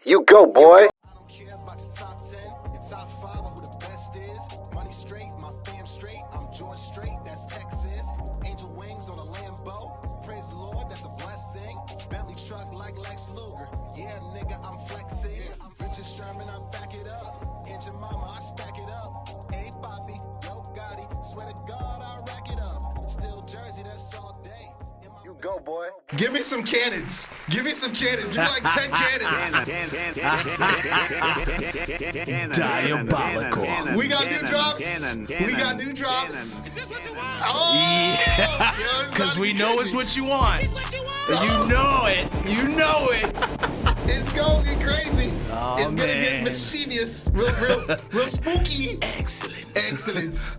You go, boy. I don't care about the top 10, the top 5 or who the best is. Money straight, my fam straight, I'm George straight, that's Texas. Angel wings on a Lambo, praise the Lord, that's a blessing. Bentley truck like Lex Luger, yeah nigga, I'm flexing. I'm Richard Sherman, I back it up. And your mama, I stack it up. Hey Bobby, yo Gotti, swear to God, I rack it up. Still Jersey, that's all day. You go, boy. Give me some cannons. Give me some cannons. Give me like 10 cannons. Diabolical. We got new drops. We got new drops. Is this what you want? Oh, Because we know it's what you want. You know it. You know it. It's gonna get crazy. Oh, it's gonna man. get mischievous. Real spooky. Excellent. Excellent.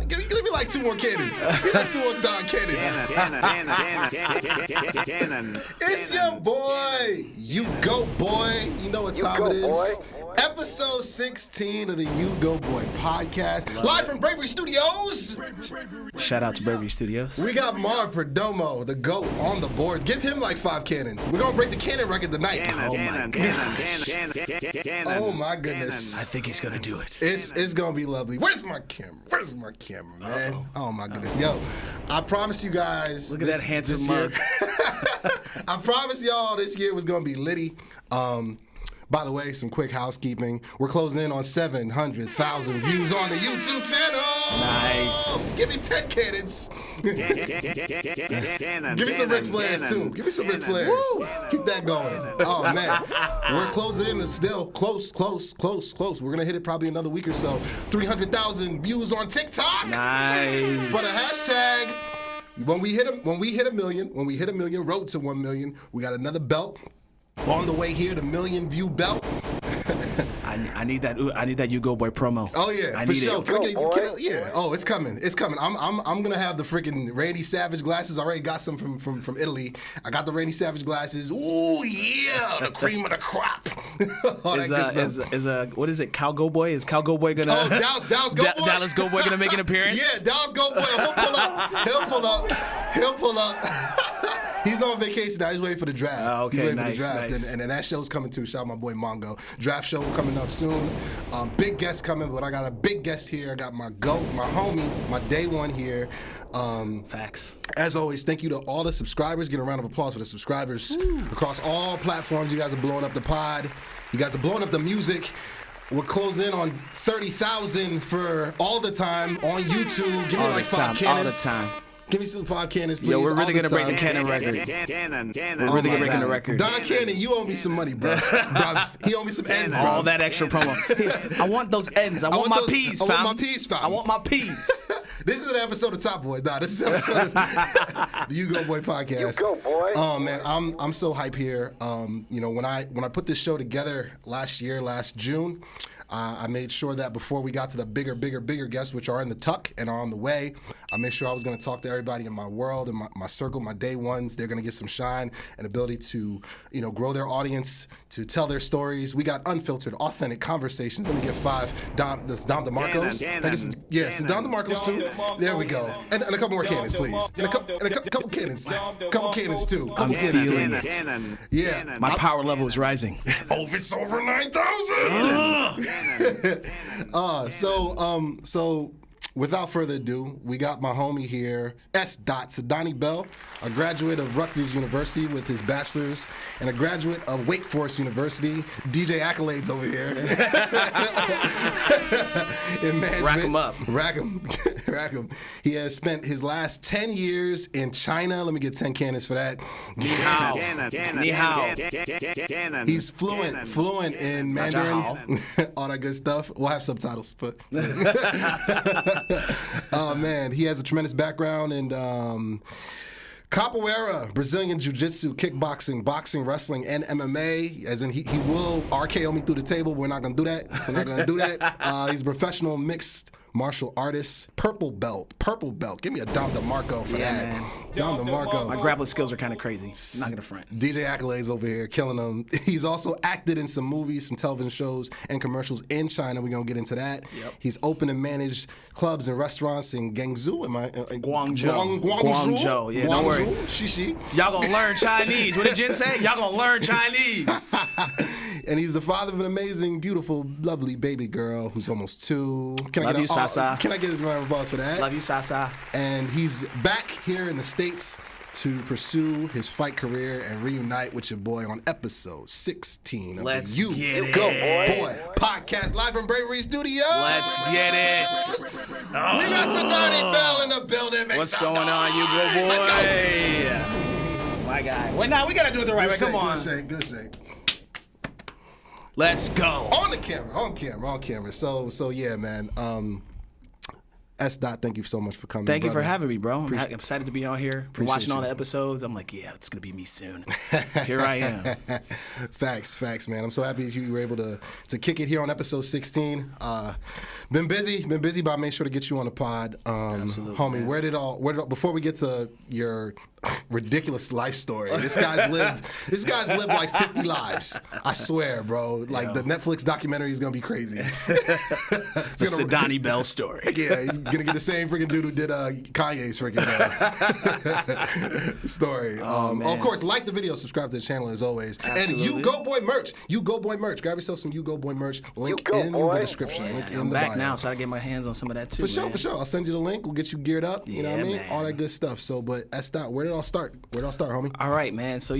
give me like 2 more cannons. Give me like 2 more Don cannons. It's your boy. You go, boy. You know what time go, it is. boy. Episode 16 of the U-Goboy Podcast. Live from Bravery Studios. Shout out to Bravery Studios. We got Perdomo, the GOAT, on the boards. Give him like 5 cannons. We're gonna break the cannon record tonight. Oh my goodness. Oh my goodness. I think he's gonna do it. It's gonna be lovely. Where's my camera? Where's my camera, man? Uh-oh. Oh my goodness. Yo, I promise you guys. Look at that handsome mug. I promise y'all this year was gonna be litty. By the way, some quick housekeeping. We're closing in on 700,000 views on the YouTube channel. Nice. Give me 10 cannons. Give me some Ric Flairs too. Give me some Ric Flairs. Woo. Keep that going. Oh man, we're closing in and still close. We're gonna hit it probably another week or so. 300,000 views on TikTok. Nice. For the hashtag. When we hit a million, road to 1 million, we got another belt on the way here, the 1 million view belt. I need that U-Goboy promo. Oh yeah, I for need sure. it. Yeah. Oh, it's coming. It's coming. I'm gonna have the freaking Randy Savage glasses. I already got some from Italy. I got the Randy Savage glasses. Ooh yeah, the cream of the crop. All that good stuff. What is it? Cal Goboy? Is Cal Goboy gonna? Oh, Dallas Goboy. Dallas Goboy gonna make an appearance? Yeah, Dallas Goboy. He'll pull up. He's on vacation now. He's waiting for the draft. Oh, okay, He's waiting nice, for the draft. nice. And that show's coming too. Shout out my boy Mongo. Draft show coming up soon. Big guest coming, but I got a big guest here. I got my GOAT, my homie, my day one here. Facts. As always, thank you to all the subscribers. Get a round of applause for the subscribers. Across all platforms, you guys are blowing up the pod. You guys are blowing up the music. We're closing in on 30,000 for all the time on YouTube. Give me like 5 cannons. All the time. Give me some 5 cannons, please. Yo, we're really gonna break the cannon cannon record. We're really gonna break the record. Don Cannon, you owe me some money, bro. He owe me some ends, bro. All that extra promo. I want those ends. I want my peas, fam. I want my peas, fam. I want my peas. This is an episode of Top Boy. Nah, this is an episode of the U-Goboy Podcast. You go, boy. Oh man, I'm so hype here. You know, when I put this show together last June, I made sure that before we got to the bigger guests, which are in the tuck and are on the way, I made sure I was going to talk to everybody in my world and my circle, my day ones. They're going to get some shine and ability to, you know, grow their audience, to tell their stories. We got unfiltered, authentic conversations. Let me get 5. Dom DeMarcos. Some Dom DeMarcos too. There we go. And a couple more cannons, please. And a couple cannons. Couple cannons too. I'm feeling it. Yeah. My power level is rising. Oh, it's over 9,000. So without further ado, we got my homie here, Sidanii Bell, a graduate of Rutgers University with his bachelor's and a graduate of Wake Forest University. DJ accolades over here. In management. Rack him up. Rack him. He has spent his last 10 years in China. Let me get 10 cannons for that. Ni hao. He's fluent in Mandarin, all that good stuff. We'll have subtitles, but oh man, he has a tremendous background in capoeira, Brazilian jiu-jitsu, kickboxing, boxing, wrestling, and MMA. As in, he will RKO me through the table. We're not gonna do that. He's a professional mixed martial artist, purple belt. Give me a Dom DeMarco for that. Man. Dom DeMarco. My grappling skills are kind of crazy. I'm not gonna front. DJ accolades over here, killing them. He's also acted in some movies, some television shows, and commercials in China. We're gonna get into that. Yep. He's opened and managed clubs and restaurants in Guangzhou. Guangzhou. Guangzhou. Yeah, don't worry. Shishi. Y'all gonna learn Chinese. What did Jen say? Y'all gonna learn Chinese. And he's the father of an amazing, beautiful, lovely baby girl who's almost 2. Love you, Sasa. Can I get his round of applause for that? Love you, Sasa. And he's back here in the States to pursue his fight career and reunite with your boy on episode 16 of Let's the get it. U-Goboy Podcast, live from Bravery Studios. Let's get it. We got Sidanii Bell in the building. Make What's some going on, noise. U-Goboy? Let's go. My guy. Wait, now we gotta do it the right way. Come on. Good shake. Let's go. On camera. So yeah, man. S. Dot, thank you so much for coming. Thank you for brother. having me, bro. I'm excited to be on here. Been watching all the episodes. I'm like, yeah, it's gonna be me soon. Here I am. Facts, man. I'm so happy you were able to kick it here on episode 16. Been busy, but I made sure to get you on the pod. Absolutely, homie, man. where did all before we get to your ridiculous life story, this guy's lived like 50 lives. I swear, bro. Like the Netflix documentary is gonna be crazy. The Sidanii Bell story. Yeah, he's gonna get the same freaking dude who did Kanye's freaking story. Of course, like the video, subscribe to the channel as always. Absolutely. And U-Goboy merch. Grab yourself some U-Goboy merch. Link in the description. Link in I'm the back bio. now, so I get my hands on some of that too. For sure. I'll send you the link. We'll get you geared up. You know what I mean? man. All that good stuff. So, but S. Dot, where did it all start? Homie? All right, man. So,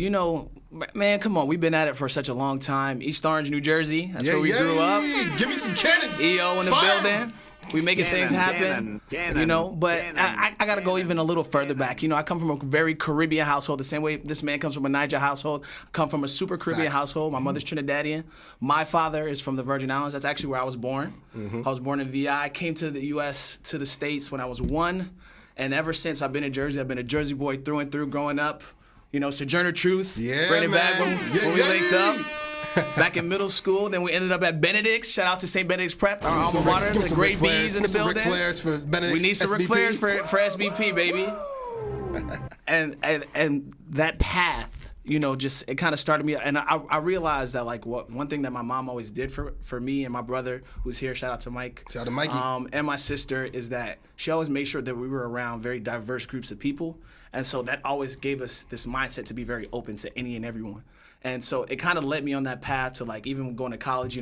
man, come on. We've been at it for such a long time. East Orange, New Jersey. That's where we grew up. Give me some cannons. EO in the Fire. building. We making things happen, but I got to go even a little further back. I come from a very Caribbean household, the same way this man comes from a Niger household. I come from a super Caribbean household. My mother's Trinidadian. My father is from the Virgin Islands. That's actually where I was born. I was born in VI. I came to the U.S., to the States when I was 1. And ever since I've been in Jersey, I've been a Jersey boy through and through growing up. Sojourner Truth. Yeah, Bring it back man. when we linked up. Back in middle school, then we ended up at Benedict's. Shout out to St. Benedict's Prep, our alma mater. The great bees in the building. Ric Flairs for Benedict's. We need some Ric Flairs for SBP, baby. and that path, just it kind of started me. And I realized that one thing that my mom always did for me and my brother, who's here, shout out to Mike. Shout out to Mikey. And my sister, is that she always made sure that we were around very diverse groups of people. And so that always gave us this mindset to be very open to any and everyone. And so it kind of led me on that path to even going to college,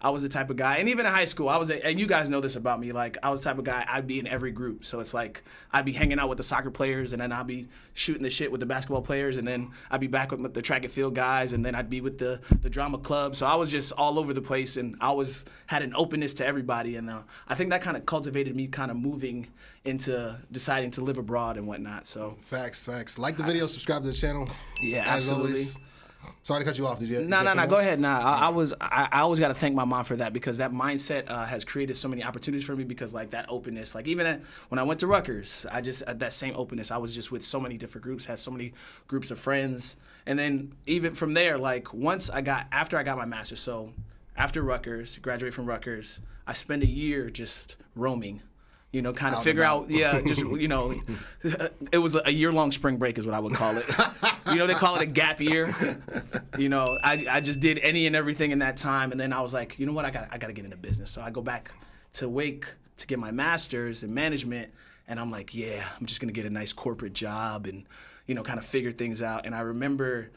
I was the type of guy, and even in high school, and you guys know this about me, I was the type of guy, I'd be in every group. So it's I'd be hanging out with the soccer players, and then I'd be shooting the shit with the basketball players, and then I'd be back with the track and field guys, and then I'd be with the drama club. So I was just all over the place, and I always had an openness to everybody. And I think that kind of cultivated me kind of moving into deciding to live abroad and whatnot. So Facts. Like the video, subscribe to the channel. Yeah, as absolutely. Always. Sorry to cut you off. Did you? No. Go ahead. I always got to thank my mom for that, because that mindset has created so many opportunities for me, because that openness, even when I went to Rutgers, that same openness, I was just with so many different groups, had so many groups of friends. And then even from there, after I got my master's, so after Rutgers, graduated from Rutgers, I spent a year just roaming. Kind of figure out, it was a year-long spring break is what I would call it. They call it a gap year. I just did any and everything in that time. And then I was like, you know what, I got to get into business. So I go back to Wake to get my master's in management. And I'm like, yeah, I'm just going to get a nice corporate job and, kind of figure things out. And I remember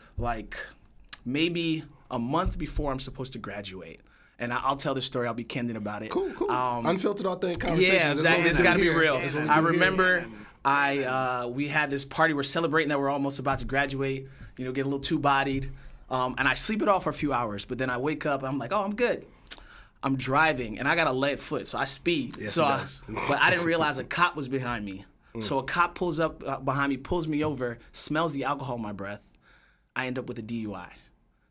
maybe a month before I'm supposed to graduate, and I'll tell this story. I'll be candid about it. Cool. Unfiltered, authentic conversations. Yeah, exactly. It's got to be real. I remember here. we had this party. We're celebrating that we're almost about to graduate, get a little two-bodied. And I sleep it off for a few hours, but then I wake up and I'm like, oh, I'm good. I'm driving, and I got a lead foot, so I speed. Yes, but I didn't realize a cop was behind me. So a cop pulls up behind me, pulls me over, smells the alcohol in my breath. I end up with a DUI.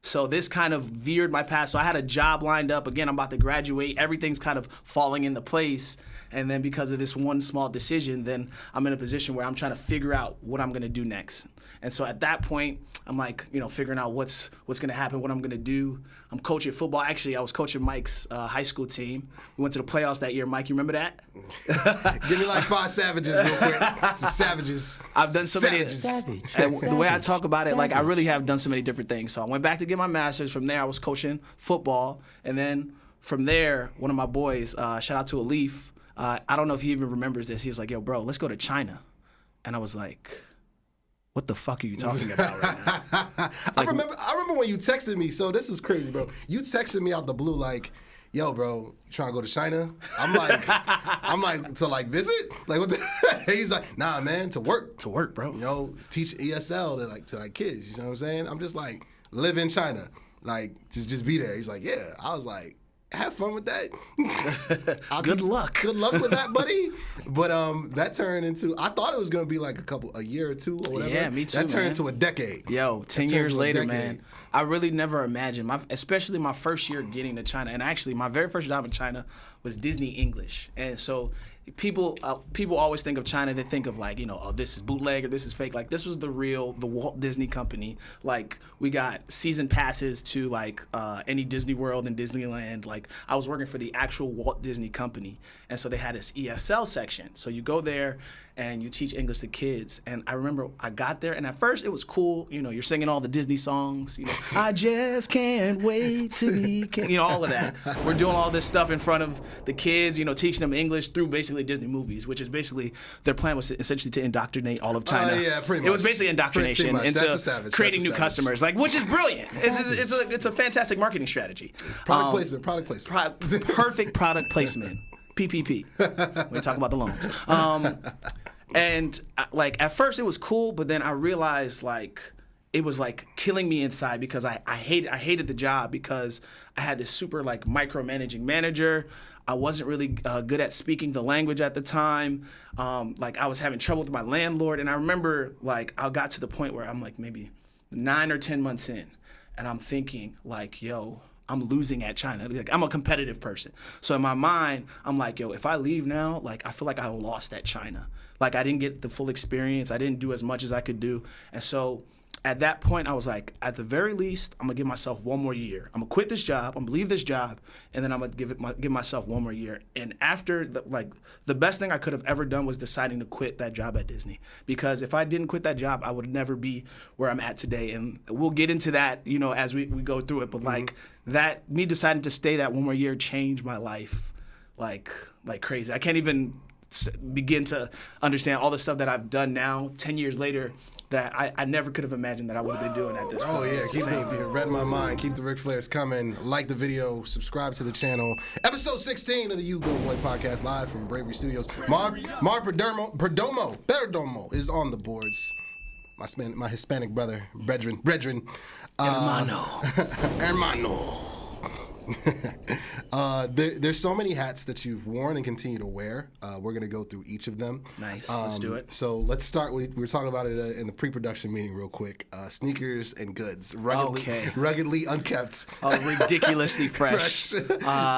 So this kind of veered my path. So I had a job lined up. Again, I'm about to graduate. Everything's kind of falling into place. And then because of this one small decision, then I'm in a position where I'm trying to figure out what I'm going to do next. And so at that point, I'm figuring out what's going to happen, what I'm going to do. I'm coaching football. Actually, I was coaching Mike's high school team. We went to the playoffs that year. Mike, you remember that? Give me 5 savages real quick. Some savages. I've done so many. The way I talk about it, I really have done so many different things. So I went back to get my master's. From there, I was coaching football. And then from there, one of my boys, shout out to Alif, I don't know if he even remembers this. He was like, yo, bro, let's go to China. And I was like, what the fuck are you talking about right now? I remember when you texted me. So this was crazy, bro. You texted me out the blue like, yo, bro, you trying to go to China? I'm like, to like visit? Like what the he's like, nah, man, to work. To work, bro. You know, teach ESL to kids. You know what I'm saying? I'm just like, live in China. Like, just be there. He's like, yeah. I was like, have fun with that. Good luck. Good luck with that, buddy. But that turned into, I thought it was gonna be like a year or two or whatever. Yeah, me too. That turned man. into a decade. Yo, 10 years later, man. I really never imagined, especially my first year getting to China, and actually my very first job in China was Disney English. And so people always think of China, they think of like, you know, oh, this is bootleg or this is fake. Like this was the Walt Disney Company. Like we got season passes to like any Disney World and Disneyland. Like I was working for the actual Walt Disney Company. And so they had this ESL section. So you go there and you teach English to kids. And I remember I got there, and at first it was cool. You know, you're singing all the Disney songs. You know, I just can't wait to be king. You know, all of that. We're doing all this stuff in front of the kids. You know, teaching them English through basically Disney movies, which is basically their plan was essentially to indoctrinate all of China. Yeah, pretty much. It was basically indoctrination into creating new customers, like which is brilliant. It's a fantastic marketing strategy. Product placement. Perfect product placement. PPP. We talk about the loans. And like at first it was cool, but then I realized like it was like killing me inside because I hated the job because I had this super like micromanaging manager. I wasn't really good at speaking the language at the time. Like I was having trouble with my landlord, and I remember like I got to the point where I'm like maybe 9 or 10 months in, and I'm thinking like, yo, I'm losing at China. Like I'm a competitive person. So in my mind, I'm like, yo, if I leave now, like I feel like I lost at China. Like I didn't get the full experience. I didn't do as much as I could do. And so at that point, I was like, at the very least, I'm gonna give myself one more year. I'm gonna quit this job. I'm gonna leave this job, and then I'm gonna give myself one more year. And after the best thing I could have ever done was deciding to quit that job at Disney. Because if I didn't quit that job, I would never be where I'm at today. And we'll get into that, you know, as we go through it. But like that, me deciding to stay that one more year changed my life, like crazy. I can't even begin to understand all the stuff that I've done now, 10 years later, that I never could have imagined that I would have been doing at this point. Oh yeah, read my mind. Keep the Ric Flairs coming. Like the video, subscribe to the channel. Episode 16 of the U-Goboy Podcast, live from Bravery Studios. Perdomo is on the boards. My Hispanic brother, brethren. Hermano. There's so many hats that you've worn and continue to wear. We're going to go through each of them. Nice. Let's do it. So let's start with, we were talking about it in the pre-production meeting real quick. Sneakers and goods. Ruggedly unkept. Ridiculously fresh.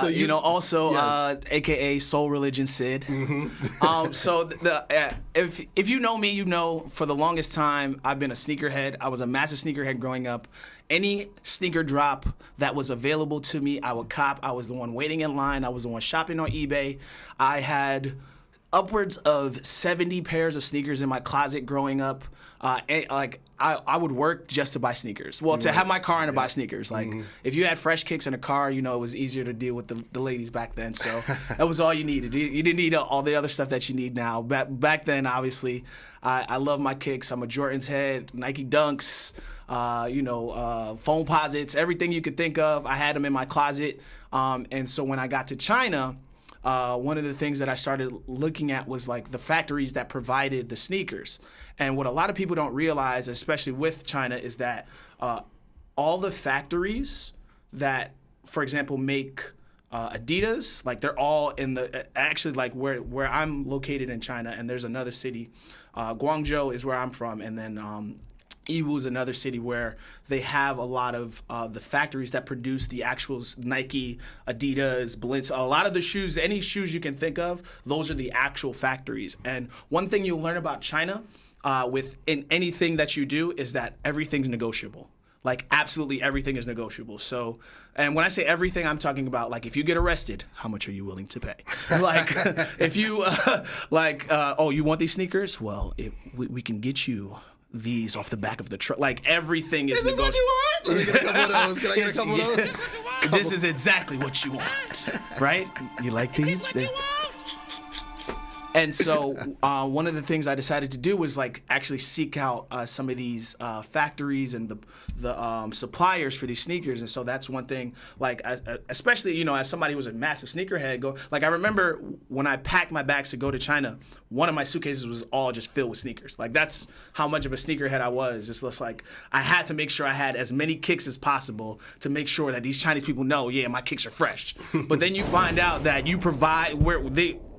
So you know, also, yes. AKA Soul Religion Sid. Mm-hmm. So if you know me, you know for the longest time, I've been a sneakerhead. I was a massive sneakerhead growing up. Any sneaker drop that was available to me, I would cop. I was the one waiting in line. I was the one shopping on eBay. I had upwards of 70 pairs of sneakers in my closet growing up. I would work just to buy sneakers. Well, to have my car and to buy sneakers. Like, if you had fresh kicks in a car, you know, it was easier to deal with the ladies back then. So that was all you needed. You didn't need all the other stuff that you need now. Back then, obviously, I love my kicks. I'm a Jordan's head, Nike Dunks, foam posits, everything you could think of. I had them in my closet. And so when I got to China, one of the things that I started looking at was like the factories that provided the sneakers. And what a lot of people don't realize, especially with China, is that all the factories that, for example, make Adidas, like they're all in where I'm located in China, and there's another city, Guangzhou is where I'm from, and then Yiwu is another city where they have a lot of the factories that produce the actual Nike, Adidas, Balenciaga, a lot of the shoes, any shoes you can think of, those are the actual factories. And one thing you'll learn about China in anything that you do is that everything's negotiable. Like absolutely everything is negotiable. So, and when I say everything, I'm talking about like if you get arrested, how much are you willing to pay? Like if you you want these sneakers? Well, we can get you these off the back of the truck. Like everything is negotiable. Is this what you want? Let me get a couple of those. Can I get a couple of those? This is exactly what you want, right? You like these? And so one of the things I decided to do was like actually seek out some of these factories and the suppliers for these sneakers. And so that's one thing, like especially, as somebody who was a massive sneakerhead, like I remember when I packed my bags to go to China, one of my suitcases was all just filled with sneakers. Like that's how much of a sneakerhead I was. It's just like I had to make sure I had as many kicks as possible to make sure that these Chinese people know, yeah, my kicks are fresh. But then you find out that you provide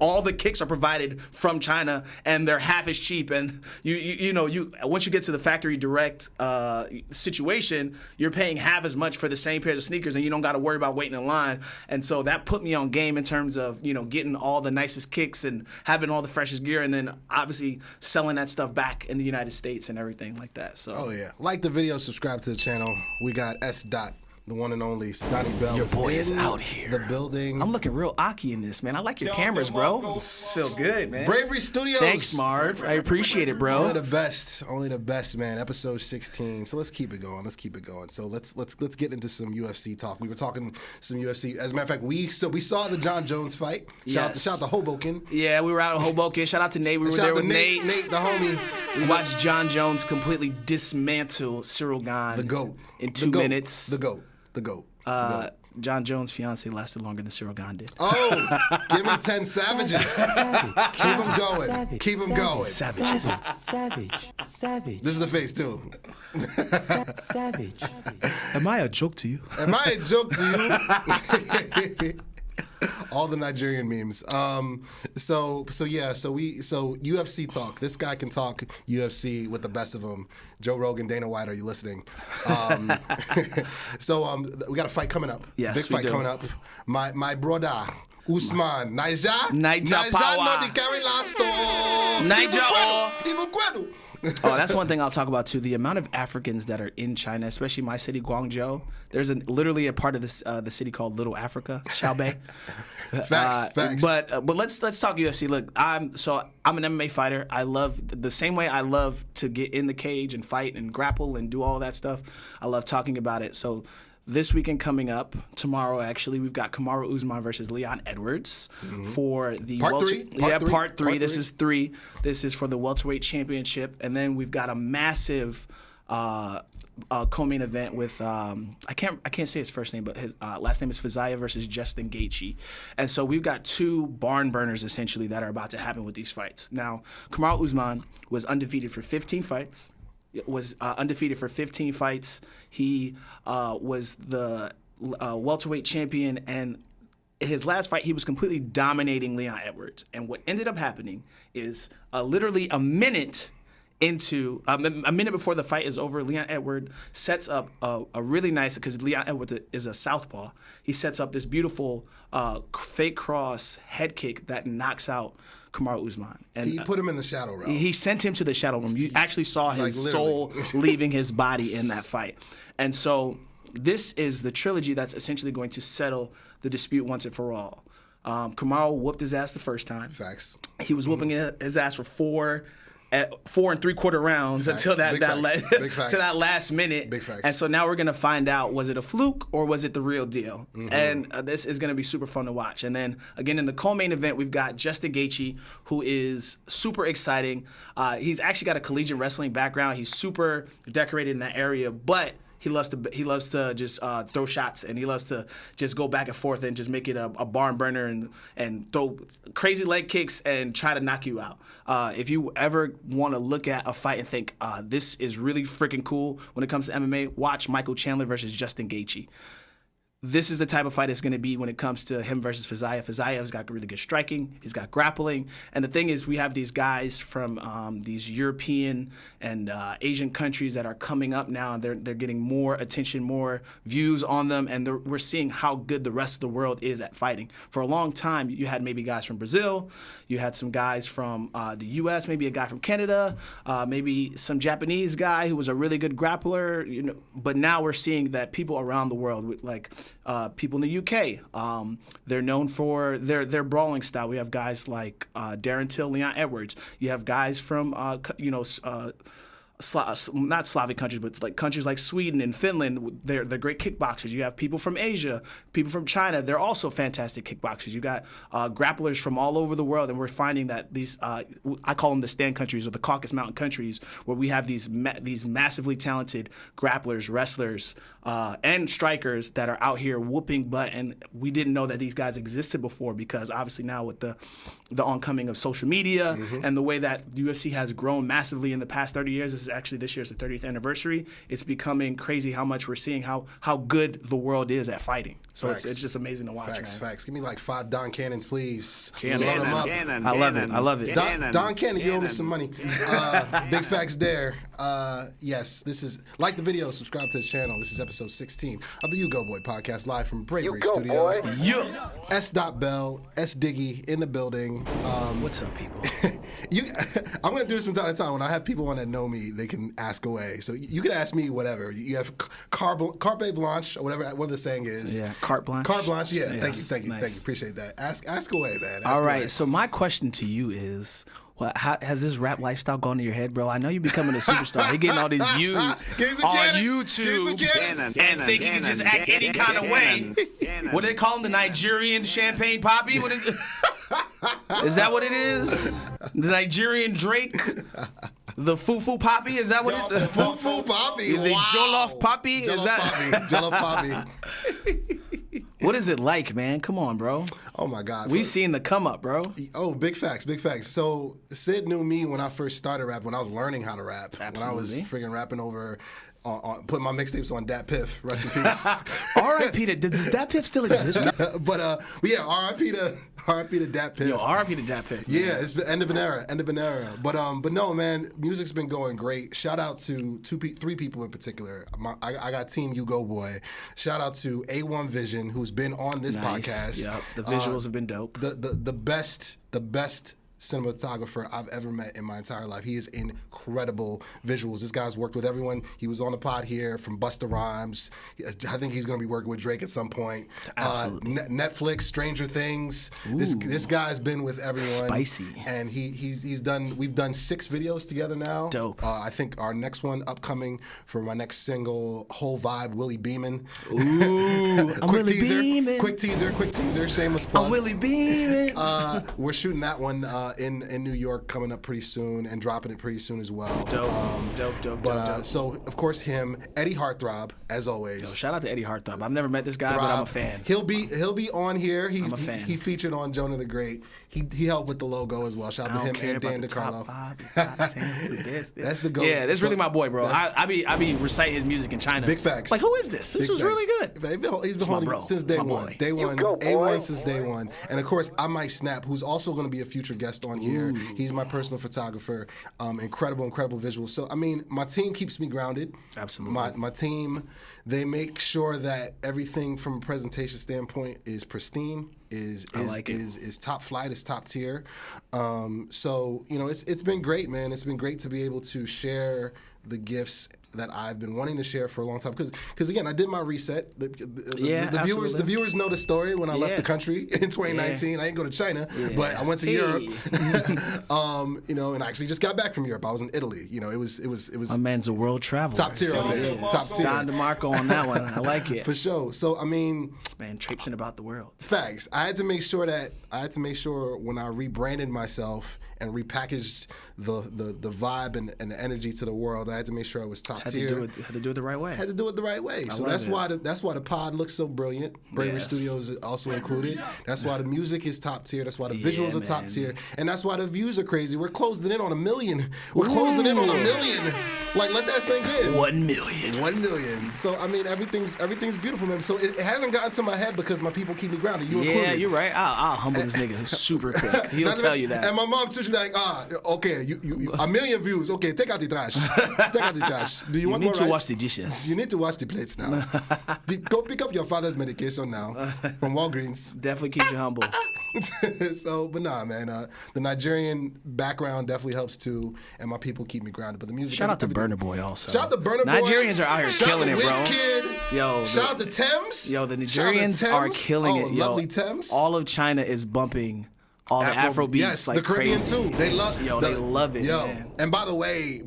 all the kicks are provided from China and they're half as cheap. And you once you get to the factory direct situation, you're paying half as much for the same pair of sneakers and you don't got to worry about waiting in line. And so that put me on game in terms of, getting all the nicest kicks and having all the freshest gear and then obviously selling that stuff back in the United States and everything like that. So oh yeah. Like the video, subscribe to the channel. We got S. The one and only Sidanii Bell. Your boy is out here. The building. I'm looking real Aki in this, man. I like your cameras, bro. Feel good, man. Bravery Studios. Thanks, Marv. I appreciate it, bro. Only the best, man. Episode 16. So let's keep it going. So let's get into some UFC talk. We were talking some UFC. As a matter of fact, we saw the John Jones fight. Shout out to Hoboken. Yeah, we were out in Hoboken. Shout out to Nate. We were there with Nate. Nate, the homie. We watched John Jones completely dismantle Cyril Gane. The GOAT. In 2 minutes. The GOAT. The GOAT. John Jones' fiance lasted longer than Cyril Gane did. Oh, give me 10 savages. Keep them going. Keep them going. Savages. Savage. This is the face, too. Savage. Am I a joke to you? Am I a joke to you? All the Nigerian memes. So UFC talk. This guy can talk UFC with the best of them. Joe Rogan, Dana White, are you listening? We got a fight coming up. Yes, big fight coming up. My brother Usman Niger power. No the carry last Niger. Oh, that's one thing I'll talk about too. The amount of Africans that are in China, especially my city, Guangzhou. There's literally a part of this the city called Little Africa, Xiaobei. Facts. But let's talk UFC. Look, I'm an MMA fighter. I love the same way I love to get in the cage and fight and grapple and do all that stuff. I love talking about it. So this weekend coming up, tomorrow actually, we've got Kamaru Usman versus Leon Edwards for the part three. This is 3. This is for the welterweight championship, and then we've got a massive co-main event with I can't say his first name, but his last name is Fiziev versus Justin Gaethje, and so we've got 2 barn burners essentially that are about to happen with these fights. Now, Kamaru Usman was undefeated for 15 fights. He was the welterweight champion, and his last fight, he was completely dominating Leon Edwards. And what ended up happening is literally a minute before the fight is over, Leon Edwards sets up a really nice, because Leon Edwards is a southpaw, he sets up this beautiful fake cross head kick that knocks out Kamaru Usman. And he put him in the shadow realm. He sent him to the shadow room. You actually saw his soul leaving his body in that fight. And so this is the trilogy that's essentially going to settle the dispute once and for all. Kamaru whooped his ass the first time. Facts. He was whooping his ass for 4 and 3/4 rounds Facts. until that to that last minute. Big facts. And so now we're gonna find out, was it a fluke or was it the real deal? And this is gonna be super fun to watch. And then again in the co-main event, we've got Justin Gaethje, who is super exciting. He's actually got a collegiate wrestling background. He's super decorated in that area, but he loves to just throw shots, and he loves to just go back and forth and just make it a barn burner and throw crazy leg kicks and try to knock you out. If you ever want to look at a fight and think this is really freaking cool when it comes to MMA, watch Michael Chandler versus Justin Gaethje. This is the type of fight it's going to be when it comes to him versus Fiziev. Fiziev's got really good striking. He's got grappling. And the thing is, we have these guys from these European and Asian countries that are coming up now. And they're getting more attention, more views on them. And we're seeing how good the rest of the world is at fighting. For a long time, you had maybe guys from Brazil. You had some guys from the U.S., maybe a guy from Canada, maybe some Japanese guy who was a really good grappler. But now we're seeing that people around the world, like people in the UK, they're known for their brawling style. We have guys like Darren Till, Leon Edwards. You have guys from not Slavic countries, but like countries like Sweden and Finland, they're great kickboxers. You have people from Asia, people from China. They're also fantastic kickboxers. You got grapplers from all over the world, and we're finding that these I call them the stand countries or the Caucasus Mountain countries, where we have these massively talented grapplers, wrestlers, and strikers that are out here whooping butt, and we didn't know that these guys existed before, because obviously now with the oncoming of social media and the way that UFC has grown massively in the past 30 years, this year's the 30th anniversary. It's becoming crazy how much we're seeing how good the world is at fighting. So it's just amazing to watch. Facts. Give me like 5 Don Cannons, please. Cannon. Load them up. Cannon. I love it. Don Cannon, you owe me some money. Big facts there. Yes, this is, like the video, subscribe to the channel. This is episode 16 of the U-Goboy Podcast, live from Bravery Studios. Yeah. S.Bell, S. Diggy in the building. What's up, people? I'm going to do this from time to time. When I have people on that know me, they can ask away. So you can ask me whatever. You have carte blanche, or whatever the saying is. Yeah, carte blanche. Carte blanche, yeah. Yes, Thank you. nice. Appreciate that. Ask away, man. All right, so my question to you is, how has this rap lifestyle gone to your head, bro? I know you're becoming a superstar. You're getting all these views on YouTube and think you can just act any kind of way. What do they call him? The Nigerian champagne poppy? What is it? Is that what it is? The Nigerian Drake? The Fufu Poppy? Is that what it is? Fufu Poppy. The Jollof Poppy? Is that? Jollof Poppy. What is it like, man? Come on, bro. Oh my God. We've seen the come up, bro. Oh, big facts. So Sid knew me when I first started rap, when I was learning how to rap. Absolutely. When I was freaking rapping over, putting my mixtapes on Dat Piff. Rest in peace. R.I.P. Does Dat Piff still exist? But yeah, R.I.P. to Dat Piff. Yo, R.I.P. to Dat Piff. Yeah, it's been end of an era. But no, man, music's been going great. Shout out to 3 people in particular. I got Team U-Goboy. Shout out to A1 Vision, who's been on this podcast. Yep, the visuals have been dope. The best cinematographer I've ever met in my entire life. He is incredible visuals. This guy's worked with everyone. He was on the pod here from Busta Rhymes. I think he's going to be working with Drake at some point. Absolutely. Netflix, Stranger Things. This guy's been with everyone. Spicy. And we've done 6 videos together now. Dope. I think our next one upcoming for my next single, Whole Vibe, Willie Beeman. Ooh, I'm Willie Beeman. Quick teaser, shameless plug. I'm Willie Beeman. We're shooting that one in New York, coming up pretty soon, and dropping it pretty soon as well. Dope. So of course him, Eddie Heartthrob, as always. Yo, shout out to Eddie Heartthrob. I've never met this guy, but I'm a fan. He'll be on here. I'm a fan. He featured on Jonah the Great. He helped with the logo as well. Shout out to him and Dan DiCarlo. That's the goat. Yeah, that's really my boy, bro. I be reciting his music in China. Big facts. Like, who is this? This was really good. He's been holding it since day one. Day one. A1 since day one. And of course, I Might Snap, who's also going to be a future guest on here. He's my personal photographer. Incredible visuals. So I mean, my team keeps me grounded. Absolutely. My team, they make sure that everything from a presentation standpoint is pristine. Is top flight, is top tier. So it's been great, man. It's been great to be able to share the gifts that I've been wanting to share for a long time. Because again, I did my reset. The viewers know the story when I left the country in 2019. I didn't go to China, but I went to Europe. And I actually just got back from Europe. I was in Italy. It was. My man's a world traveler. Top tier over there. Top tier. Don DeMarco on that one. I like it. For sure. So I mean, this man traipsing about the world. Facts. I had to make sure when I rebranded myself and repackaged the vibe and the energy to the world, I had to make sure I was top tier. Had to do it the right way. Had to do it the right way. So that's why the pod looks so brilliant. Bravery Studios is also included. That's why the music is top tier. That's why the visuals are top tier. And that's why the views are crazy. We're closing in on 1 million. Closing in on 1 million. Like, let that sink in. 1 million. 1 million. So I mean, everything's beautiful, man. So it hasn't gotten to my head because my people keep me grounded. You included. Yeah, you're right. I'll humble this nigga super quick. He'll tell you that. And my mom too, she's like, okay, you 1 million views. Okay, take out the trash. Take out the trash. Do you want more rice? You need to wash the dishes. You need to wash the plates now. Go pick up your father's medication now from Walgreens. Definitely keeps you humble. But nah, man. The Nigerian background definitely helps too, and my people keep me grounded. But the music. Shout out to Burna Boy also. Shout out to Burna Boy. Nigerians are out here killing it, bro. Wizkid. Yo. Shout out to Thames. Yo, the Nigerians are killing it. Yo, lovely Thames. All of China is bumping all the Afro beats, yes, like the Caribbean crazy. too. They love, they love it, man. And by the way,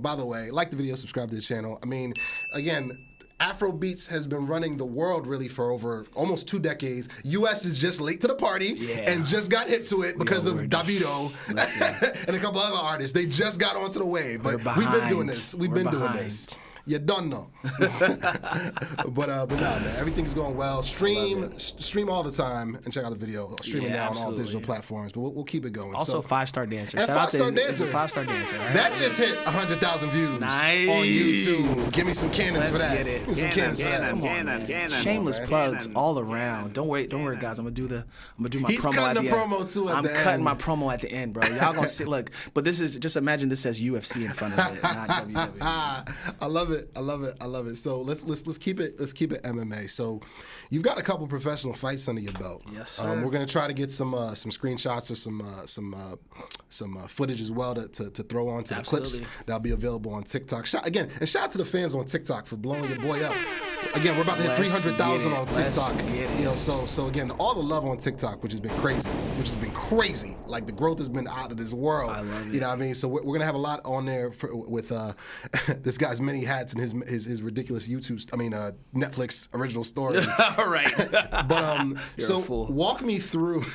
like the video, subscribe to the channel. I mean, again, Afro beats has been running the world really for over almost 2 decades. U.S. is just late to the party and just got hip to it because of Davido and a couple other artists. They just got onto the wave, but we've been doing this. We've been doing this. You don't know. but no, man, everything's going well. Stream all the time and check out the video. Streaming now on all digital platforms, but we'll keep it going. Also, 5-star dancer. And Shout out to 5-star dancer. Right? That just hit 100,000 views nice. on YouTube. Give me some cannons for that. Get it. Give me some cannons for that. Come on, man. Shameless plugs all around. Don't worry, guys. I'm gonna do my promo. He's cutting the promo too at the end. I'm cutting my promo at the end, bro. Y'all gonna see. Look, but this is just imagine this says UFC in front of it, not WWE. I love it. So let's keep it MMA. So you've got a couple professional fights under your belt. Yes, sir. We're gonna try to get some screenshots or some footage as well to throw onto the clips that'll be available on TikTok. Shout out to the fans on TikTok for blowing your boy up. Again, we're about to hit 300,000 on TikTok. You know, so again, all the love on TikTok, which has been crazy. Like the growth has been out of this world. I love it. You know what I mean? So we're gonna have a lot on there with this guy's many hats and his ridiculous Netflix original story. All right. But You're a fool. walk me through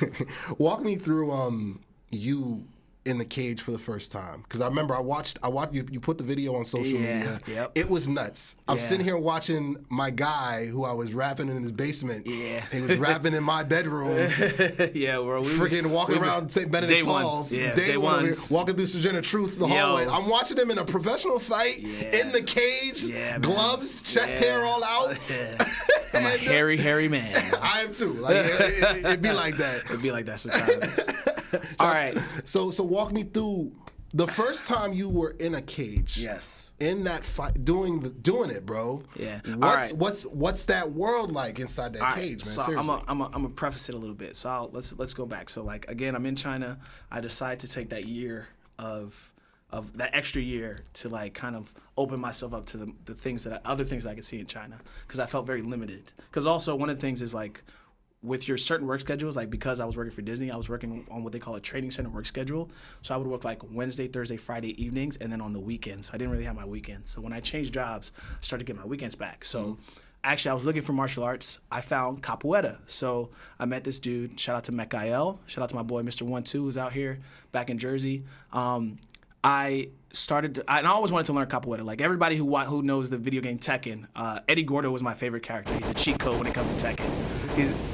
you in the cage for the first time, because I remember I watched you put the video on social media. Yep. It was nuts. I'm sitting here watching my guy who I was rapping in his basement. Yeah. He was rapping in my bedroom. Yeah, bro. Freaking walking around St. Benedict's halls. Day one. one. Walking through Sojourner Truth, the hallway. I'm watching him in a professional fight in the cage, gloves, chest hair all out. I'm a hairy man. I am too. Like it'd be like that. It'd be like that sometimes. All right. So walk me through the first time you were in a cage. Yes. In that fight, doing it, bro. Yeah. What's that world like inside that cage, man? So Seriously. I'm gonna preface it a little bit. So let's go back. So like again, I'm in China. I decided to take that year of that extra year to like kind of open myself up to the things other things that I could see in China, because I felt very limited. Because also one of the things is like, with your certain work schedules, like because I was working for Disney, I was working on what they call a training center work schedule. So I would work like Wednesday, Thursday, Friday evenings, and then on the weekends. I didn't really have my weekends. So when I changed jobs, I started to get my weekends back. So actually, I was looking for martial arts. I found capoeira. So I met this dude. Shout out to Mekael. Shout out to my boy, Mr. 1-2, who's out here back in Jersey. I always wanted to learn capoeira. Like everybody who knows the video game Tekken, Eddie Gordo was my favorite character. He's a cheat code when it comes to Tekken.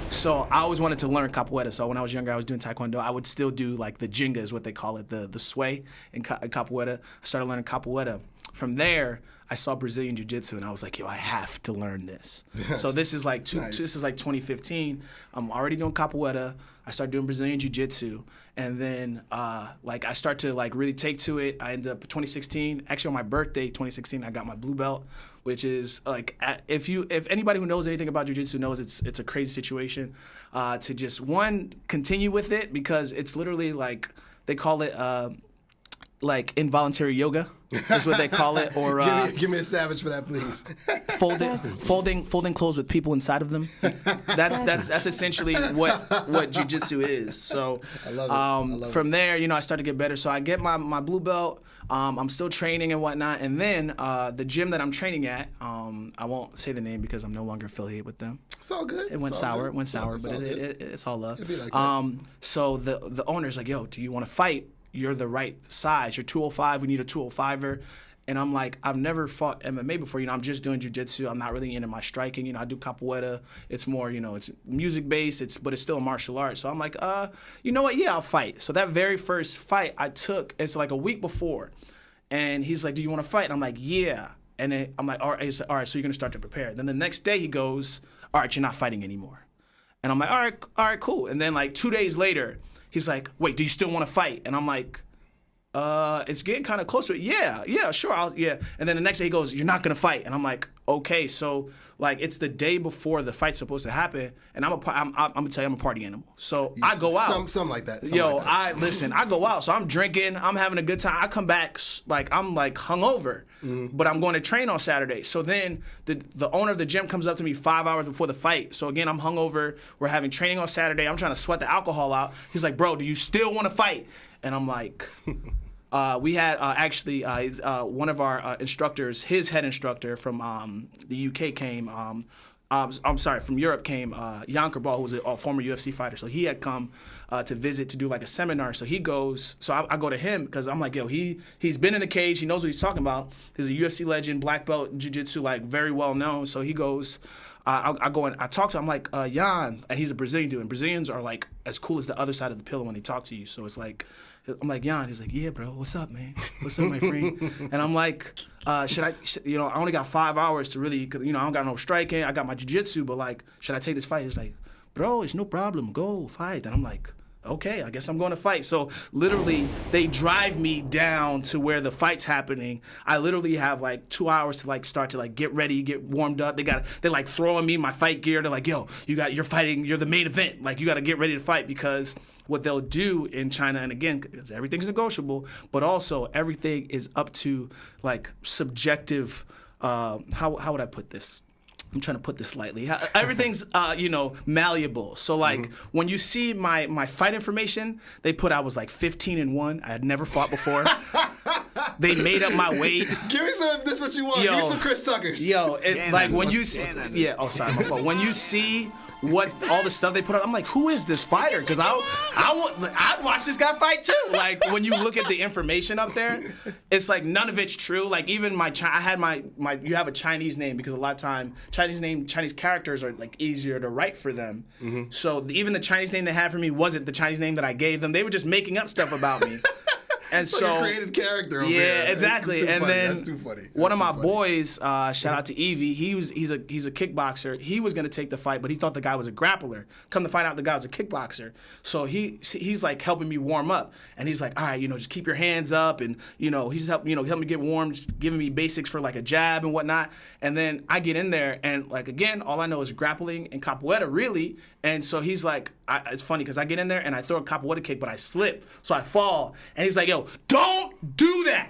So I always wanted to learn capoeira. So when I was younger, I was doing Taekwondo. I would still do like the Jenga is what they call it, the sway in capoeira. I started learning capoeira. From there, I saw Brazilian Jiu-Jitsu, and I was like, yo, I have to learn this. Yes. So this is like 2015. I'm already doing capoeira. I started doing Brazilian Jiu-Jitsu, and then like I start to like really take to it. I ended up 2016. Actually, on my birthday, 2016, I got my blue belt, which is like if anybody who knows anything about Jiu-Jitsu knows it's a crazy situation to just continue with it, because it's literally like they call it like involuntary yoga is what they call it, or give me a savage for that, please. folding clothes with people inside of them. That's essentially what jiu-jitsu is. So I love it. From there, I start to get better. So I get my blue belt. I'm still training and whatnot, and then the gym that I'm training at, I won't say the name because I'm no longer affiliated with them. It's all good. It went sour, but it's all love. It'd be like that. So the owner's like, yo, do you want to fight? You're the right size. You're 205. We need a 205er. And I'm like, I've never fought MMA before. I'm just doing jiu-jitsu. I'm not really into my striking. I do capoeira. It's more, it's music based. But it's still a martial art. So I'm like, you know what? Yeah, I'll fight. So that very first fight I took, it's like a week before. And he's like, do you want to fight? And I'm like, yeah. And then I'm like, all right. He's like, all right, so you're going to start to prepare. Then the next day he goes, all right, you're not fighting anymore. And I'm like, all right, cool. And then like 2 days later, he's like, wait, do you still want to fight? And I'm like, It's getting kind of closer. Yeah, sure. Yeah. And then the next day he goes, you're not going to fight. And I'm like, okay. So, like, it's the day before the fight's supposed to happen. And I'm going to tell you, I'm a party animal. So I go out. Something like that. I go out. So I'm drinking. I'm having a good time. I come back, like, I'm, like, hungover. But I'm going to train on Saturday. So then the owner of the gym comes up to me 5 hours before the fight. So, again, I'm hungover. We're having training on Saturday. I'm trying to sweat the alcohol out. He's like, bro, do you still want to fight? And I'm like... we had one of our instructors, his head instructor from the UK came. I'm sorry, from Europe came. Jan Kerbal, who was a former UFC fighter, so he had come to visit to do like a seminar. So he goes. So I go to him because I'm like, yo, he's been in the cage. He knows what he's talking about. He's a UFC legend, black belt in jiu-jitsu, like very well known. So he goes. I go and I talk to him. I'm like, Jan, and he's a Brazilian dude. And Brazilians are like as cool as the other side of the pillow when they talk to you. So it's like. I'm like, Jan. He's like, yeah, bro. What's up, man? What's up, my friend? And I'm like, I only got 5 hours to really, cause, I don't got no striking. I got my jiu-jitsu, but like, should I take this fight? He's like, bro, it's no problem. Go fight. And I'm like, okay, I guess I'm going to fight. So literally, they drive me down to where the fight's happening. I literally have like 2 hours to like start to like get ready, get warmed up. They're like throwing me my fight gear. They're like, yo, you're fighting. You're the main event. Like you got to get ready to fight because what they'll do in China, and again, everything's negotiable, but also everything is up to like subjective. How would I put this? I'm trying to put this lightly. Everything's malleable. So like when you see my fight information, they put I was like 15-1. I had never fought before. They made up my weight. Give me some if this is what you want. Give me some Chris Tuckers. When you see, when you see what all the stuff they put up, I'm like, who is this fighter? Because I'd watch this guy fight too. Like when you look at the information up there, it's like none of it's true. Like even I had my you have a Chinese name because a lot of time Chinese characters are like easier to write for them. So even the Chinese name they had for me wasn't the Chinese name that I gave them. They were just making up stuff about me. And so like a created character over there. Exactly. And then that's too funny. One of my boys, shout out to Evie, he's a kickboxer. He was gonna take the fight, but he thought the guy was a grappler. Come to find out the guy was a kickboxer. So he's like helping me warm up. And he's like, all right, just keep your hands up, and he's helping me get warm, just giving me basics for like a jab and whatnot. And then I get in there and like again, all I know is grappling and capoeira really. And so he's like, it's funny because I get in there and I throw a capoeira kick, but I slip, so I fall. And he's like, yo, don't do that.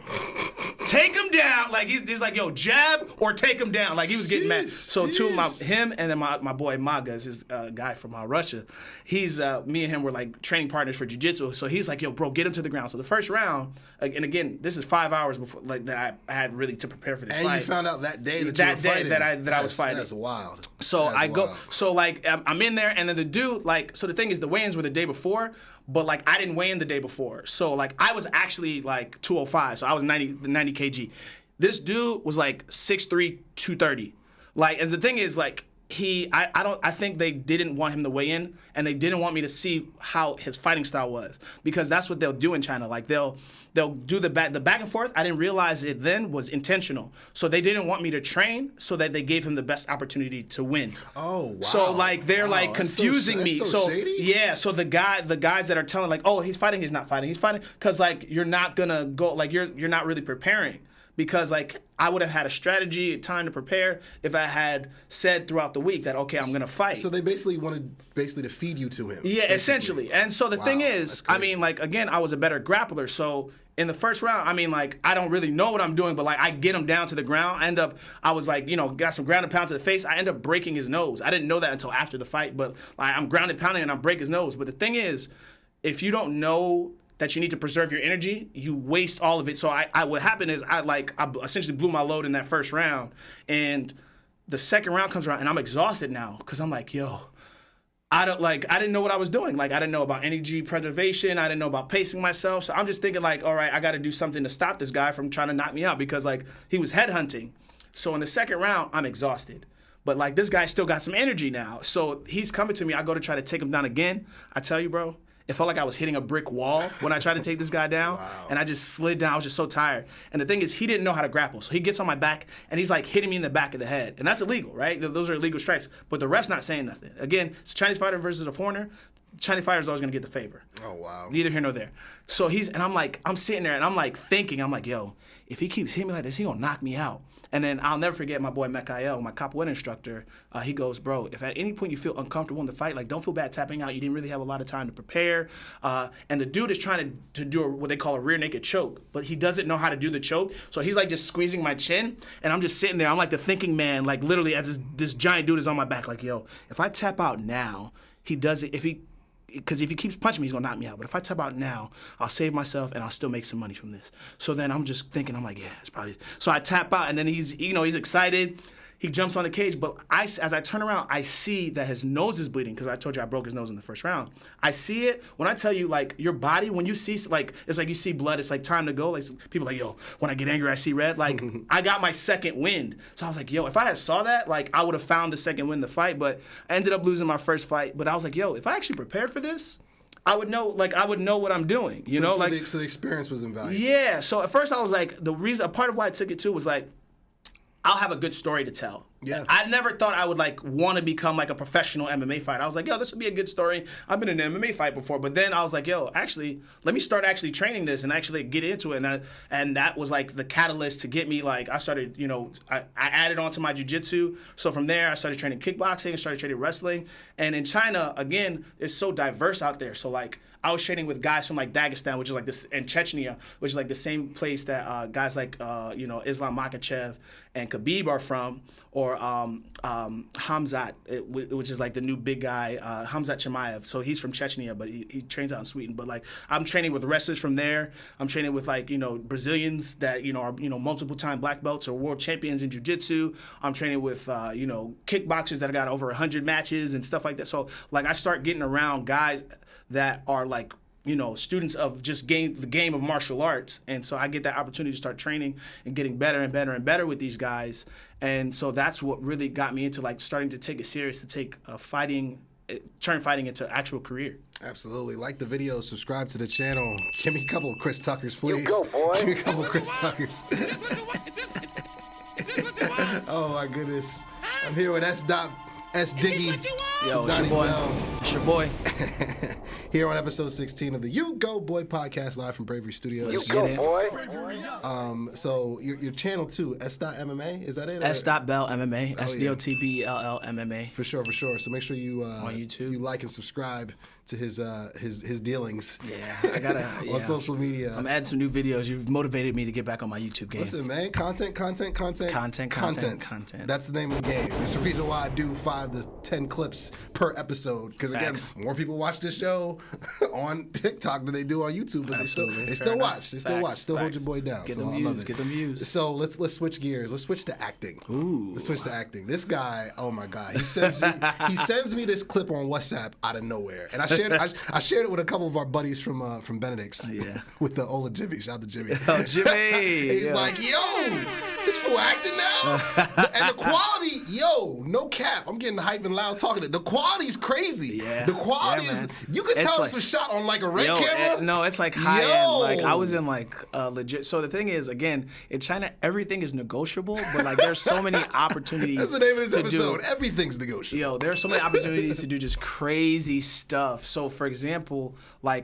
Take him down. Like he's like, yo, jab or take him down. Like he was getting mad. So him and then my boy Maga is this guy from Russia. He's me and him were like training partners for jiu-jitsu. So he's like, yo, bro, get him to the ground. So the first round, and again, this is 5 hours before like that I had really to prepare for this fight. And you found out that day that you were fighting. that I was fighting. That's wild. So so like I'm in there, and then the dude like, so the thing is the weigh-ins were the day before, but like I didn't weigh in the day before. So like I was actually like 205, so I was 90 kg. This dude was like 6'3", 230. Like, and the thing is like I think they didn't want him to weigh in, and they didn't want me to see how his fighting style was, because that's what they'll do in China. Like they'll do the back and forth. I didn't realize it then was intentional. So they didn't want me to train, so that they gave him the best opportunity to win. Oh wow. So like they're like confusing me. So shady? Yeah. So the guys that are telling like, oh, he's fighting, because like you're not gonna go, like you're not really preparing. Because like I would have had a strategy, time to prepare if I had said throughout the week that okay, I'm gonna fight. So they basically wanted to feed you to him. Yeah, basically. Essentially. And so the thing is, I mean, like again, I was a better grappler. So in the first round, I mean, like I don't really know what I'm doing, but like I get him down to the ground. I was like, got some ground and pound to the face. I end up breaking his nose. I didn't know that until after the fight, but like I'm ground and pounding and I break his nose. But the thing is, if you don't know that you need to preserve your energy, you waste all of it. So what happened is I essentially blew my load in that first round, and the second round comes around and I'm exhausted now because I'm like, yo, I didn't know what I was doing. Like I didn't know about energy preservation. I didn't know about pacing myself. So I'm just thinking like, all right, I got to do something to stop this guy from trying to knock me out, because like he was headhunting. So in the second round, I'm exhausted. But like this guy still got some energy now. So he's coming to me. I go to try to take him down again. I tell you, bro, it felt like I was hitting a brick wall when I tried to take this guy down. Wow. And I just slid down. I was just so tired. And the thing is, he didn't know how to grapple. So he gets on my back, and he's like hitting me in the back of the head. And that's illegal, right? Those are illegal strikes. But the ref's not saying nothing. Again, it's a Chinese fighter versus a foreigner. Chinese fighter is always gonna get the favor. Oh wow. Neither here nor there. So I'm sitting there and I'm like thinking, I'm like, yo, if he keeps hitting me like this, he gonna knock me out. And then I'll never forget my boy Mikael, my capoeira instructor. He goes, bro, if at any point you feel uncomfortable in the fight, like don't feel bad tapping out. You didn't really have a lot of time to prepare. And the dude is trying to do what they call a rear naked choke, but he doesn't know how to do the choke. So he's like just squeezing my chin, and I'm just sitting there. I'm like the thinking man, like literally as this giant dude is on my back, like, yo, if I tap out now, he does it. Because if he keeps punching me, he's gonna knock me out. But if I tap out now, I'll save myself and I'll still make some money from this. So then I'm just thinking, I'm like, yeah, it's probably. So I tap out, and then he's excited. He jumps on the cage, but as I turn around, I see that his nose is bleeding because I told you I broke his nose in the first round. I see it. When I tell you, like, your body, when you see, like, it's like you see blood, it's like time to go. Like, people are like, yo, when I get angry, I see red. Like, I got my second wind. So I was like, yo, if I had saw that, like, I would have found the second wind to fight, but I ended up losing my first fight. But I was like, yo, if I actually prepared for this, I would know what I'm doing, you know? So the experience was invaluable. Yeah, so at first I was like, a part of why I took it too was like, I'll have a good story to tell. Yeah. I never thought I would like want to become like a professional MMA fighter. I was like, yo, this would be a good story. I've been in an MMA fight before, but then I was like, yo, actually, let me start actually training this and actually get into it. And that was like the catalyst to get me like, I started, I added on to my jiu-jitsu. So from there, I started training kickboxing, started training wrestling. And in China, again, it's so diverse out there. So like, I was training with guys from like Dagestan, which is like this, and Chechnya, which is like the same place that guys like Islam Makhachev and Khabib are from, or Hamzat, which is like the new big guy, Hamzat Chimaev. So he's from Chechnya, but he trains out in Sweden. But like I'm training with wrestlers from there. I'm training with like Brazilians that are multiple time black belts or world champions in jiu-jitsu. I'm training with kickboxers that got over 100 matches and stuff like that. So like I start getting around guys that are like students of just the game of martial arts, and so I get that opportunity to start training and getting better and better and better with these guys. And so that's what really got me into like starting to take it serious, to take turn fighting into actual career. Absolutely. Like the video, subscribe to the channel. Give me a couple of Chris Tuckers, please. You go, boy. Give me a couple of Chris Tuckers. Oh my goodness. I'm here with S. Diggy. Yo, it's your boy. It's your boy. Here on episode 16 of the U-Goboy Podcast, live from Bravery Studios. You go, boy. So your channel too, S.MMA, is that it? S.Bell MMA, SDOTBELL MMA. For sure. So make sure you on YouTube, you like and subscribe to his dealings. Yeah, I gotta on social media. I'm adding some new videos. You've motivated me to get back on my YouTube game. Listen, man, content. That's the name of the game. It's the reason why I do 5 to 10 clips per episode. Because again, more people watch this show on TikTok than they do on YouTube, but they still watch. They still watch. Still hold your boy down. Get so them I views. love it. Get them views. So let's switch gears. Let's switch to acting. Ooh. Let's switch to acting. This guy, oh my God, he sends me this clip on WhatsApp out of nowhere, and I shared it with a couple of our buddies from Benedict's. Yeah. With the Ola Jimmy. Shout out to Jimmy. Oh, Jimmy. He's like, yo, this fool acting now? And the quality, no cap. I'm getting hype and loud talking. The quality's crazy. Yeah. The quality is, you can tell this was shot on like a red camera. No, it's like high end. Like I was in like legit. So the thing is, again, in China, everything is negotiable, but like there's so many opportunities. That's the name of this episode. Everything's negotiable. There's so many opportunities to do just crazy stuff. So for example, I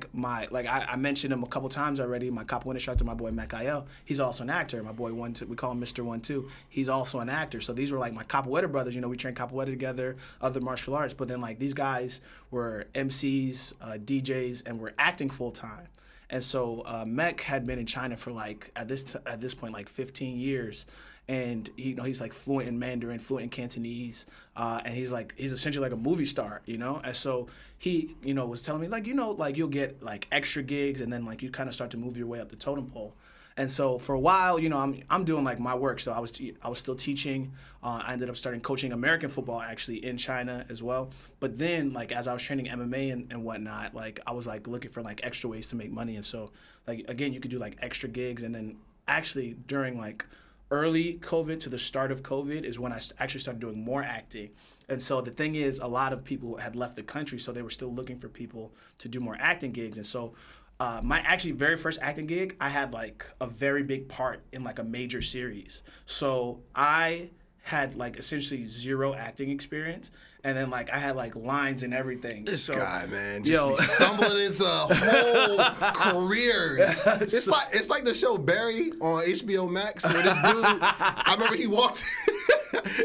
mentioned him a couple times already. My capoeira instructor, my boy Mikael, he's also an actor. My boy 1-2, we call him Mr. 1-2. He's also an actor. So these were like my capoeira brothers. We trained capoeira together, other martial arts. But then like these guys were MCs, DJs, and were acting full time. And so Mech had been in China for like at this point like 15 years. And he's like fluent in Mandarin, fluent in Cantonese, and he's essentially like a movie star, And so he, was telling me like, you'll get like extra gigs, and then like you kind of start to move your way up the totem pole. And so for a while, I'm doing like my work. So I was still teaching. I ended up starting coaching American football actually in China as well. But then like as I was training MMA and whatnot, like I was like looking for like extra ways to make money. And so like again, you could do like extra gigs, and then actually during like early COVID to the start of COVID is when I actually started doing more acting. And so the thing is, a lot of people had left the country, so they were still looking for people to do more acting gigs. And so my actually very first acting gig, I had like a very big part in like a major series. So I had like essentially zero acting experience, and then like I had like lines and everything. This guy, man, yo. just be stumbling into whole careers. It's like the show Barry on HBO Max, where this dude, I remember he walked.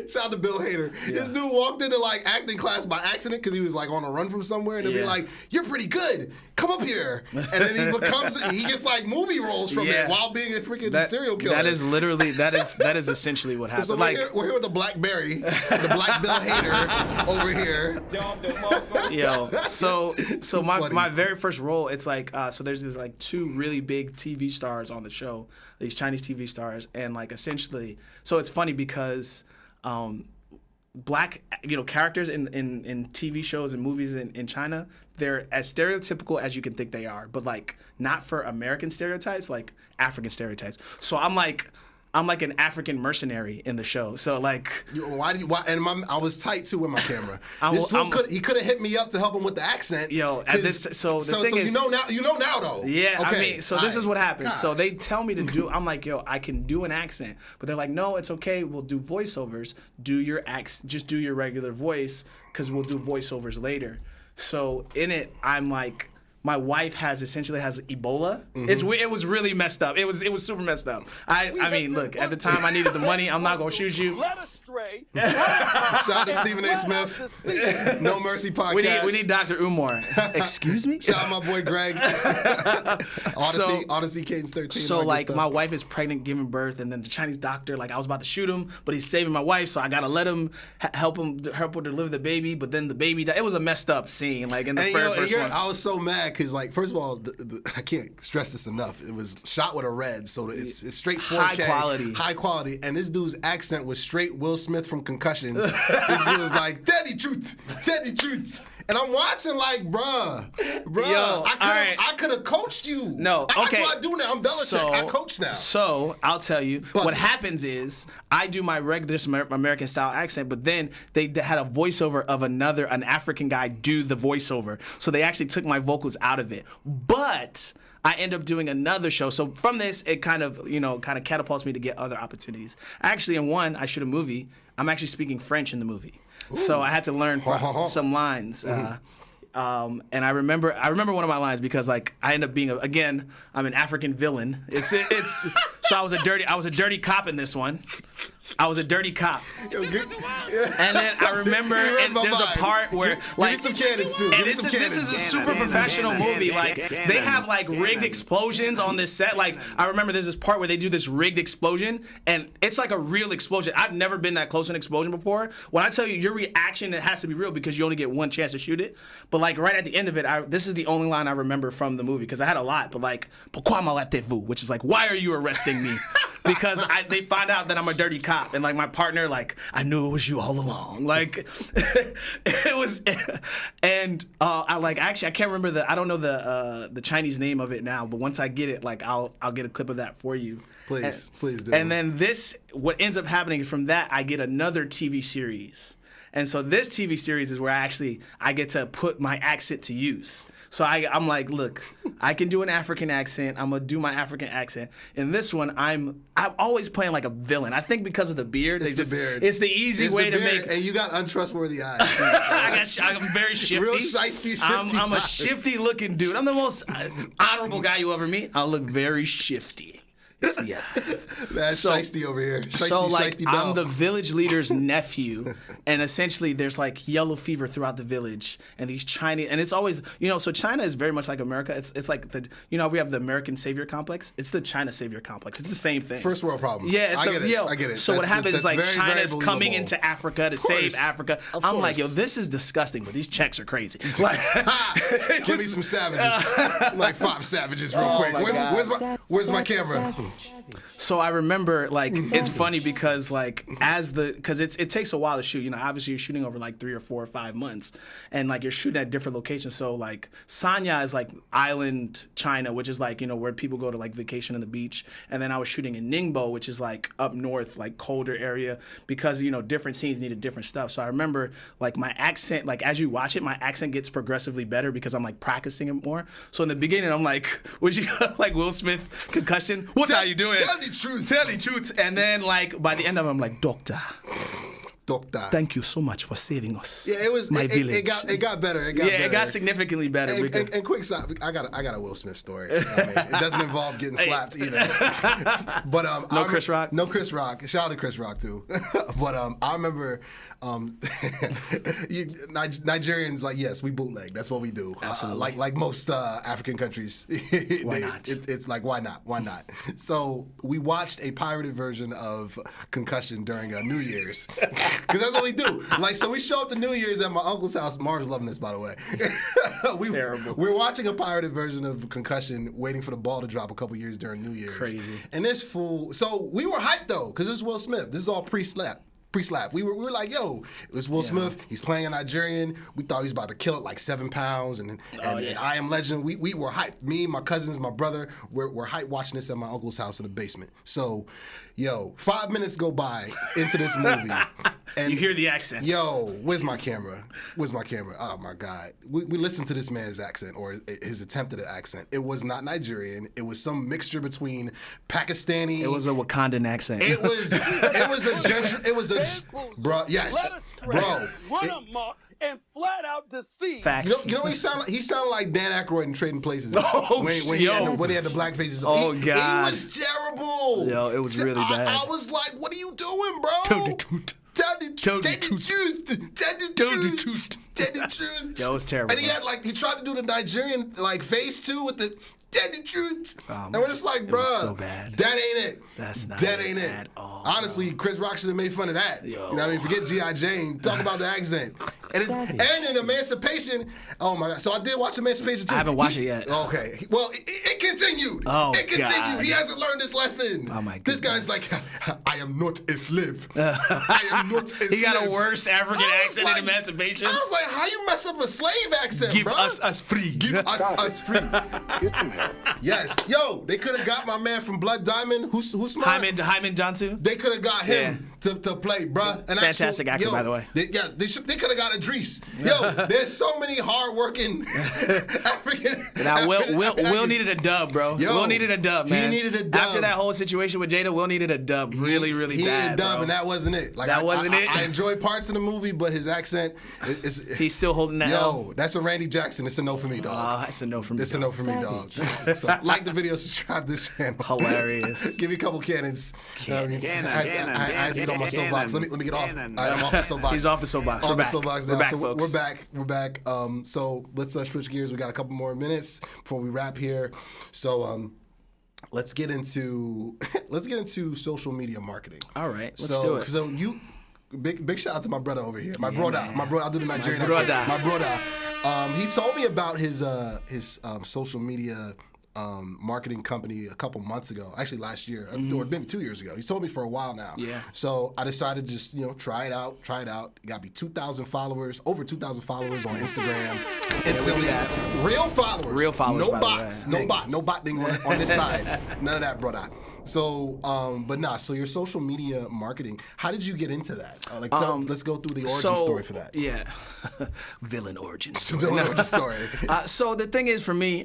Shout out to Bill Hader. Yeah. This dude walked into like acting class by accident because he was like on a run from somewhere, and they'd be like, "You're pretty good. Come up here." And then he gets like movie roles from it while being a freaking serial killer. That is literally that is essentially what happened. So we're here with the Blackberry, the Black Bill Hader over here. Yo, so my very first role, it's like so there's these like two really big TV stars on the show, these Chinese TV stars, and like essentially, so it's funny because black characters in TV shows and movies in China, they're as stereotypical as you can think they are, but like not for American stereotypes, like African stereotypes. So I'm like an African mercenary in the show. So like, I was tight too with my camera. He could have hit me up to help him with the accent. Yo, at this, so the thing is, you know now though. Yeah, okay. I mean, so this is what happens. Gosh. So they tell me to do. I'm like, yo, I can do an accent, but they're like, no, it's okay. We'll do voiceovers. Do your accent. Just do your regular voice, because we'll do voiceovers later. So in it, I'm like, my wife essentially has Ebola. Mm-hmm. It was really messed up. It was super messed up. I mean, look, at the time I needed the money. I'm not gonna shoot you. Let us stray. Shout out to Stephen A. Smith. No Mercy Podcast. We need Dr. Umar. Excuse me? Shout out my boy Greg. Odyssey Cadence 13. So like my wife is pregnant, giving birth, and then the Chinese doctor, like I was about to shoot him, but he's saving my wife, so I gotta let him help her deliver the baby. But then the baby died. It was a messed up scene, like in the first one. I was so mad because, like, first of all, I can't stress this enough. It was shot with a red, so it's straight 4K, high quality, and this dude's accent was straight Will Smith from Concussion. This dude was like, "Tell the truth," and I'm watching like, bruh, yo, I could have coached you. No, okay. That's what I do now. I'm Belichick. I coach now. So I'll tell you, what happens is I do my regular American style accent, but then they had a voiceover of an African guy do the voiceover. So they actually took my vocals out of it. But I end up doing another show. So from this, it kind of catapults me to get other opportunities. Actually, in one, I shoot a movie. I'm actually speaking French in the movie. Ooh. So I had to learn some lines. And I remember one of my lines because like I end up being I'm an African villain. So I was a dirty cop in this one. I was a dirty cop. And then I remember, and there's a part where, like, some cannons too. And this is a super professional movie. Like, they have like rigged explosions on this set. Like, I remember there's this part where they do this rigged explosion, and it's like a real explosion. I've never been that close to an explosion before. When I tell you your reaction, it has to be real because you only get one chance to shoot it. But like right at the end of it, this is the only line I remember from the movie because I had a lot. But like, pourquoi m'arrêtez-vous? Which is like, why are you arresting me? Because they find out that I'm a dirty cop, and like my partner, like, I knew it was you all along. Like, it was, and I can't remember I don't know the Chinese name of it now, but once I get it, like I'll get a clip of that for you. Please do. And then what ends up happening is from that I get another TV series. And so this TV series is where I get to put my accent to use. So I'm like, look, I can do an African accent. I'm gonna do my African accent. In this one, I'm always playing like a villain. I think because of the beard, the beard. It's the easy way to make. And you got untrustworthy eyes. I'm very shifty. Real shifty. I'm a shifty looking dude. I'm the most honorable guy you ever meet. I look very shifty. It's the eyes. That's shiesty over here. Shiesty, I'm the village leader's nephew, and essentially there's like yellow fever throughout the village, and these Chinese, and it's always, so China is very much like America. It's like we have the American savior complex. It's the China savior complex. It's the same thing. First world problem. Yeah, I get it. So what happens is like China's coming into Africa to save Africa. I'm like, yo, this is disgusting, but these checks are crazy. Like, give me some savages, like 5 savages real quick. Where's my camera? So I remember, like, it's funny because, like, because it takes a while to shoot. Obviously you're shooting over like 3 or 4 or 5 months, and like you're shooting at different locations. So like Sanya is like island China, which is like where people go to like vacation on the beach. And then I was shooting in Ningbo, which is like up north, like colder area, because different scenes needed different stuff. So I remember like my accent, like as you watch it, my accent gets progressively better because I'm like practicing it more. So in the beginning I'm like, would you like Will Smith concussion? How you doing? Tell the truth. Tell the truth. And then like by the end of it, I'm like, doctor, Doctor. Thank you so much for saving us. Yeah, it was. My village. It got better. It got better. It got significantly better. And quick stop. I got a Will Smith story. I mean, it doesn't involve getting slapped either. But no Chris Rock. No Chris Rock. Shout out to Chris Rock too. But I remember. Nigerians, like, yes, we bootleg. That's what we do. Absolutely. Like most African countries. Why not? It's like, why not? Why not? So we watched a pirated version of Concussion during New Year's. Because that's what we do. Like, so we show up to New Year's at my uncle's house. Marvin's loving this, by the way. Terrible. We're watching a pirated version of Concussion, waiting for the ball to drop a couple years during New Year's. Crazy. And this fool, so we were hyped though, because this is Will Smith. This is all pre-slap. We were like, yo, it was Will Smith. He's playing a Nigerian. We thought he was about to kill it like 7 pounds. And I Am Legend. We were hyped. Me, my cousins, my brother, we're hyped watching this at my uncle's house in the basement. So, 5 minutes go by into this movie. And you hear the accent. Yo, where's my camera? Oh my God. We listened to this man's accent, or his attempt at an accent. It was not Nigerian. It was some mixture between Pakistani. It was a Wakandan accent. It was bro. Yes, bro. And flat out deceit. Facts. You know what he sounded like? He sounded like Dan Aykroyd in Trading Places. Oh, when he had the black faces. Oh, God. God. It was terrible. Yo, it was really bad. I was like, what are you doing, bro? Tell the truth. Tell the truth. Yo, it was terrible. And he tried to do the Nigerian face too with the tell the truth. And we're just like, bro, so bad. That ain't it. That's not that it ain't it at all. Honestly, Chris Rock should have made fun of that. Yo. You know what I mean? Forget G.I. Jane. Talk about the accent. And in Emancipation, oh my God. So I did watch Emancipation too. I haven't watched it yet. Okay. Well, it continued. Oh, it continued. God. He hasn't learned this lesson. Oh my This goodness. guy's like, I am not a slave. I am not a slave. He got a worse African I was accent like- in Emancipation. I was like, how you mess up a slave accent, Give bro? us free. Give us free. Get some help. Yes. Yo, they could have got my man from Blood Diamond. Who's smart? Hyman Johnson. They could have got him to play, bruh. An Fantastic actor, by the way. They could have got Idris. Yo, there's so many hardworking African. Now, Will actors. needed a dub, bro. Yo, Will needed a dub, man. He needed a dub. After that whole situation with Jada, Will needed a dub really, really he bad, needed a dub, bro. and that wasn't it. Like, That wasn't it? I enjoyed parts of the movie, but his accent is. He's still holding that L. Yo, that's a Randy Jackson. It's a no for me, dog. It's a no from me. It's a no for me, dog. So, like the video, subscribe to this channel. Hilarious. Give me a couple cannons. Cannon, I had to get on my cannon, soapbox. Let me get off. All right, I'm off the soapbox. He's off the soapbox. Off We're the back. soapbox now. We're back, So folks. We're back. So let's switch gears. We got a couple more minutes before we wrap here. So let's get into social media marketing. All right, let's do it. So big shout out to my brother over here. My brother. I'll do the Nigerian brother. accent. My brother. He told me about his social media marketing company a couple months ago, actually last year, or maybe 2 years ago. He's told me for a while now. Yeah. So I decided to just, try it out. Got me 2,000 followers, over 2,000 followers on Instagram. Instantly. Real followers. Real followers, No by the bots. way. No botting on this side. None of that, brother. So, so your social media marketing, how did you get into that? Let's go through the origin story for that. Yeah. Villain origin story. Villain origin story. So the thing is, for me,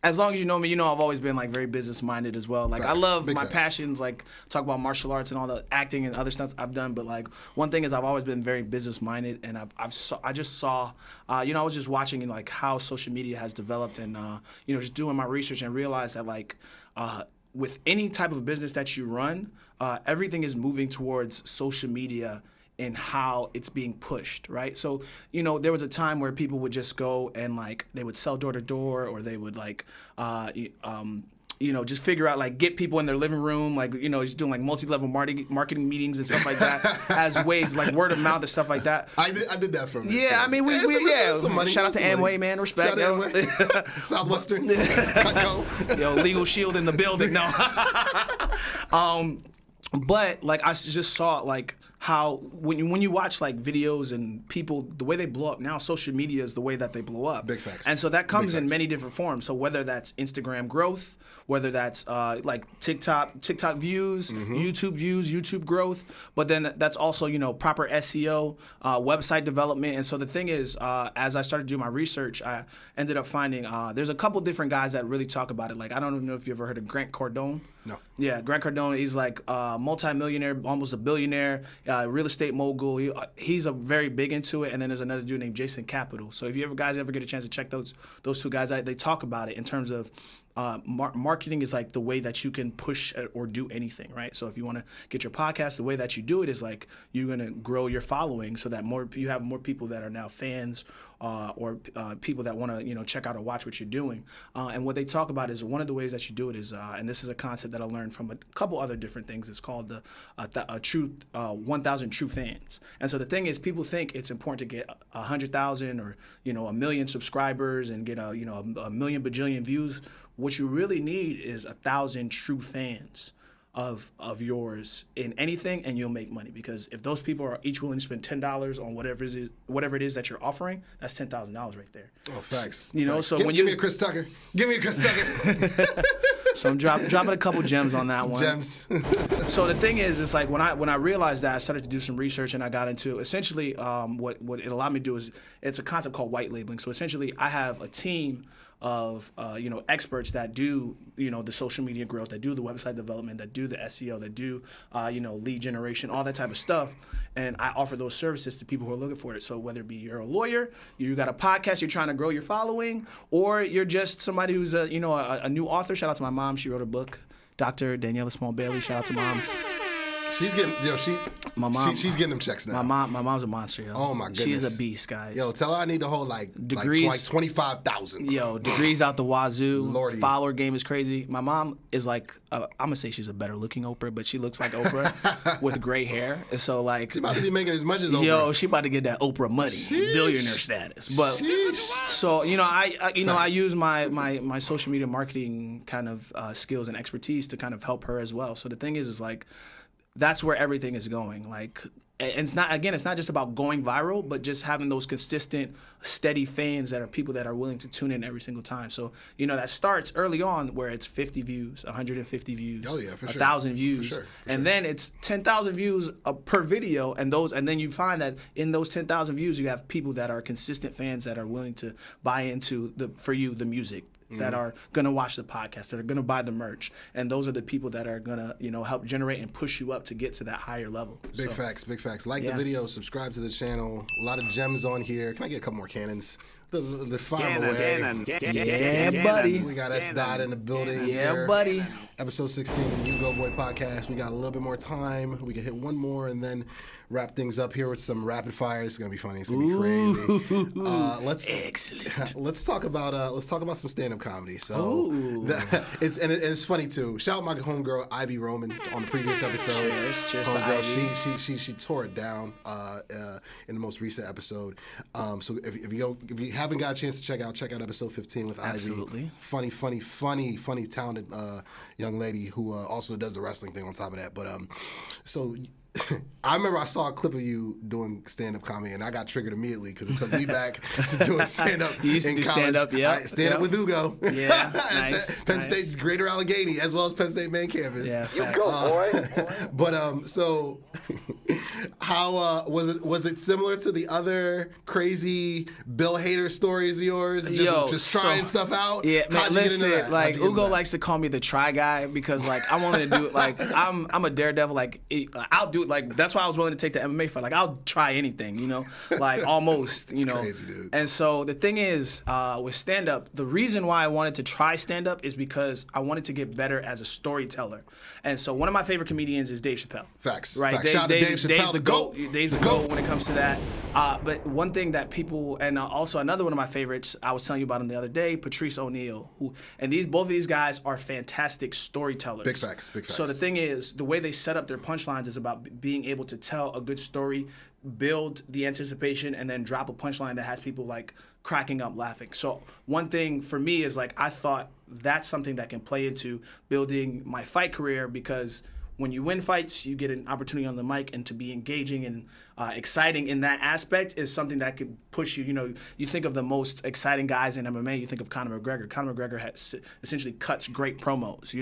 as long as you know me, I've always been like very business minded as well. Like I love my passions, like talk about martial arts and all the acting and other stuff I've done. But like one thing is I've always been very business minded, and I just saw, I was just watching like how social media has developed, and just doing my research and realized that like with any type of business that you run, everything is moving towards social media and how it's being pushed, right? So, there was a time where people would just go and like they would sell door to door, or they would like, just figure out like get people in their living room, like just doing like multi-level marketing meetings and stuff like that, as ways like word of mouth and stuff like that. I did that for a minute. Yeah, I mean some money, shout out to some money. Amway, man, respect. Shout out to Amway. Southwestern, Cutco. Yo, Legal Shield in the building. No. But like I just saw like how when you watch like videos and people, the way they blow up now, social media is the way that they blow up. Big facts. And so that comes Big in facts. many different forms. So whether that's Instagram growth, whether that's like TikTok views, YouTube views, YouTube growth, but then that's also proper SEO, website development. And so the thing is, as I started to do my research, I ended up finding there's a couple different guys that really talk about it. Like I don't even know if you ever heard of Grant Cardone. No. Yeah, Grant Cardone, he's like a multi-millionaire, almost a billionaire. real estate mogul. He's a very big into it. And then there's another dude named Jason Capital. So if you guys ever get a chance to check those two guys out, they talk about it in terms of marketing is like the way that you can push or do anything, right? So if you want to get your podcast, the way that you do it is like you're going to grow your following so that you have more people that are now fans or people that want to check out or watch what you're doing. And what they talk about is one of the ways that you do it is, and this is a concept that I learned from a couple other different things. It's called the 1,000 true fans. And so the thing is, people think it's important to get 100,000 or 1 million subscribers and get a million bajillion views. What you really need is 1,000 true fans of yours in anything, and you'll make money. Because if those people are each willing to spend $10 on whatever it is that you're offering, that's $10,000 right there. Oh, facts. So give me a Chris Tucker. Give me a Chris Tucker. So I'm dropping a couple gems on that one. Gems. So the thing is, it's like when I realized that, I started to do some research and I got into essentially what it allowed me to do is it's a concept called white labeling. So essentially, I have a team of experts that do the social media growth, that do the website development, that do the SEO, that do lead generation, all that type of stuff, and I offer those services to people who are looking for it. So whether it be you're a lawyer, you got a podcast, you're trying to grow your following, or you're just somebody who's a new author. Shout out to my mom, she wrote a book, Dr. Daniela Small Bailey. Shout out to moms. She's getting my mom. She's getting them checks now. My mom's a monster, yo. Oh my goodness. She's a beast, guys. Yo, tell her I need to hold degrees, like 25,000. Yo, degrees out the wazoo. Lordy. Follower game is crazy. My mom is like, I'm gonna say she's a better looking Oprah, but she looks like Oprah with gray hair. And so like, she about to be making as much as Oprah. Yo, she about to get that Oprah money, billionaire status. But so I use my social media marketing kind of skills and expertise to kind of help her as well. So the thing is like, that's where everything is going. Like, and it's not just about going viral, but just having those consistent, steady fans that are people that are willing to tune in every single time. So, that starts early on where it's 50 views, 150 views, oh, yeah, for sure. 1,000 views. For sure. And then it's 10,000 views per video. And then you find that in those 10,000 views, you have people that are consistent fans that are willing to buy into the music. That are gonna watch the podcast, that are gonna buy the merch, and those are the people that are gonna, help generate and push you up to get to that higher level. Big facts. Like the video, subscribe to the channel. A lot of gems on here. Can I get a couple more cannons? The fire away. Yeah, buddy. We got S. Dot in the building. Yeah, here. buddy. Episode 16 of the U-Goboy Podcast. We got a little bit more time. We can hit one more and then wrap things up here with some rapid fire. This is gonna be funny. It's gonna be crazy. Excellent. Let's talk about some stand-up comedy. So it's funny too. Shout out my homegirl Ivy Roman on the previous episode. Cheers to Ivy. She tore it down in the most recent episode. So if you haven't got a chance to check out episode 15 with Ivy. Absolutely. Funny, talented young lady who also does the wrestling thing on top of that. But so I remember I saw a clip of you doing stand-up comedy, and I got triggered immediately because it took me back to doing stand-up You used in to do college. stand-up, yeah. Stand-up with Ugo. Yeah, nice. Penn State, Greater Allegheny, as well as Penn State main campus. Yeah, You go, boy. But so how was it similar to the other crazy Bill Hader stories of yours? Just trying stuff out? Yeah, man, How'd you get into listen, that? like How'd you get into Ugo that? likes to call me the try guy because like I wanted to do it like I'm a daredevil, like I'll do it, like that's why I was willing to take the MMA fight. Like I'll try anything, like almost, crazy, dude. And so the thing is, with stand-up, the reason why I wanted to try stand-up is because I wanted to get better as a storyteller. And so one of my favorite comedians is Dave Chappelle. Facts. Right. Facts. Shout out to Dave Chappelle, Dave's the GOAT. Dave's the GOAT when it comes to that. But one thing that people, and also another one of my favorites, I was telling you about him the other day, Patrice O'Neal, both of these guys are fantastic storytellers. Big facts. So the thing is, the way they set up their punchlines is about being able to tell a good story, build the anticipation, and then drop a punchline that has people like cracking up laughing. So one thing for me is like I thought that's something that can play into building my fight career, because when you win fights, you get an opportunity on the mic, and to be engaging and exciting in that aspect is something that could push you. You think of the most exciting guys in MMA, you think of Conor McGregor. Conor McGregor essentially cuts great promos,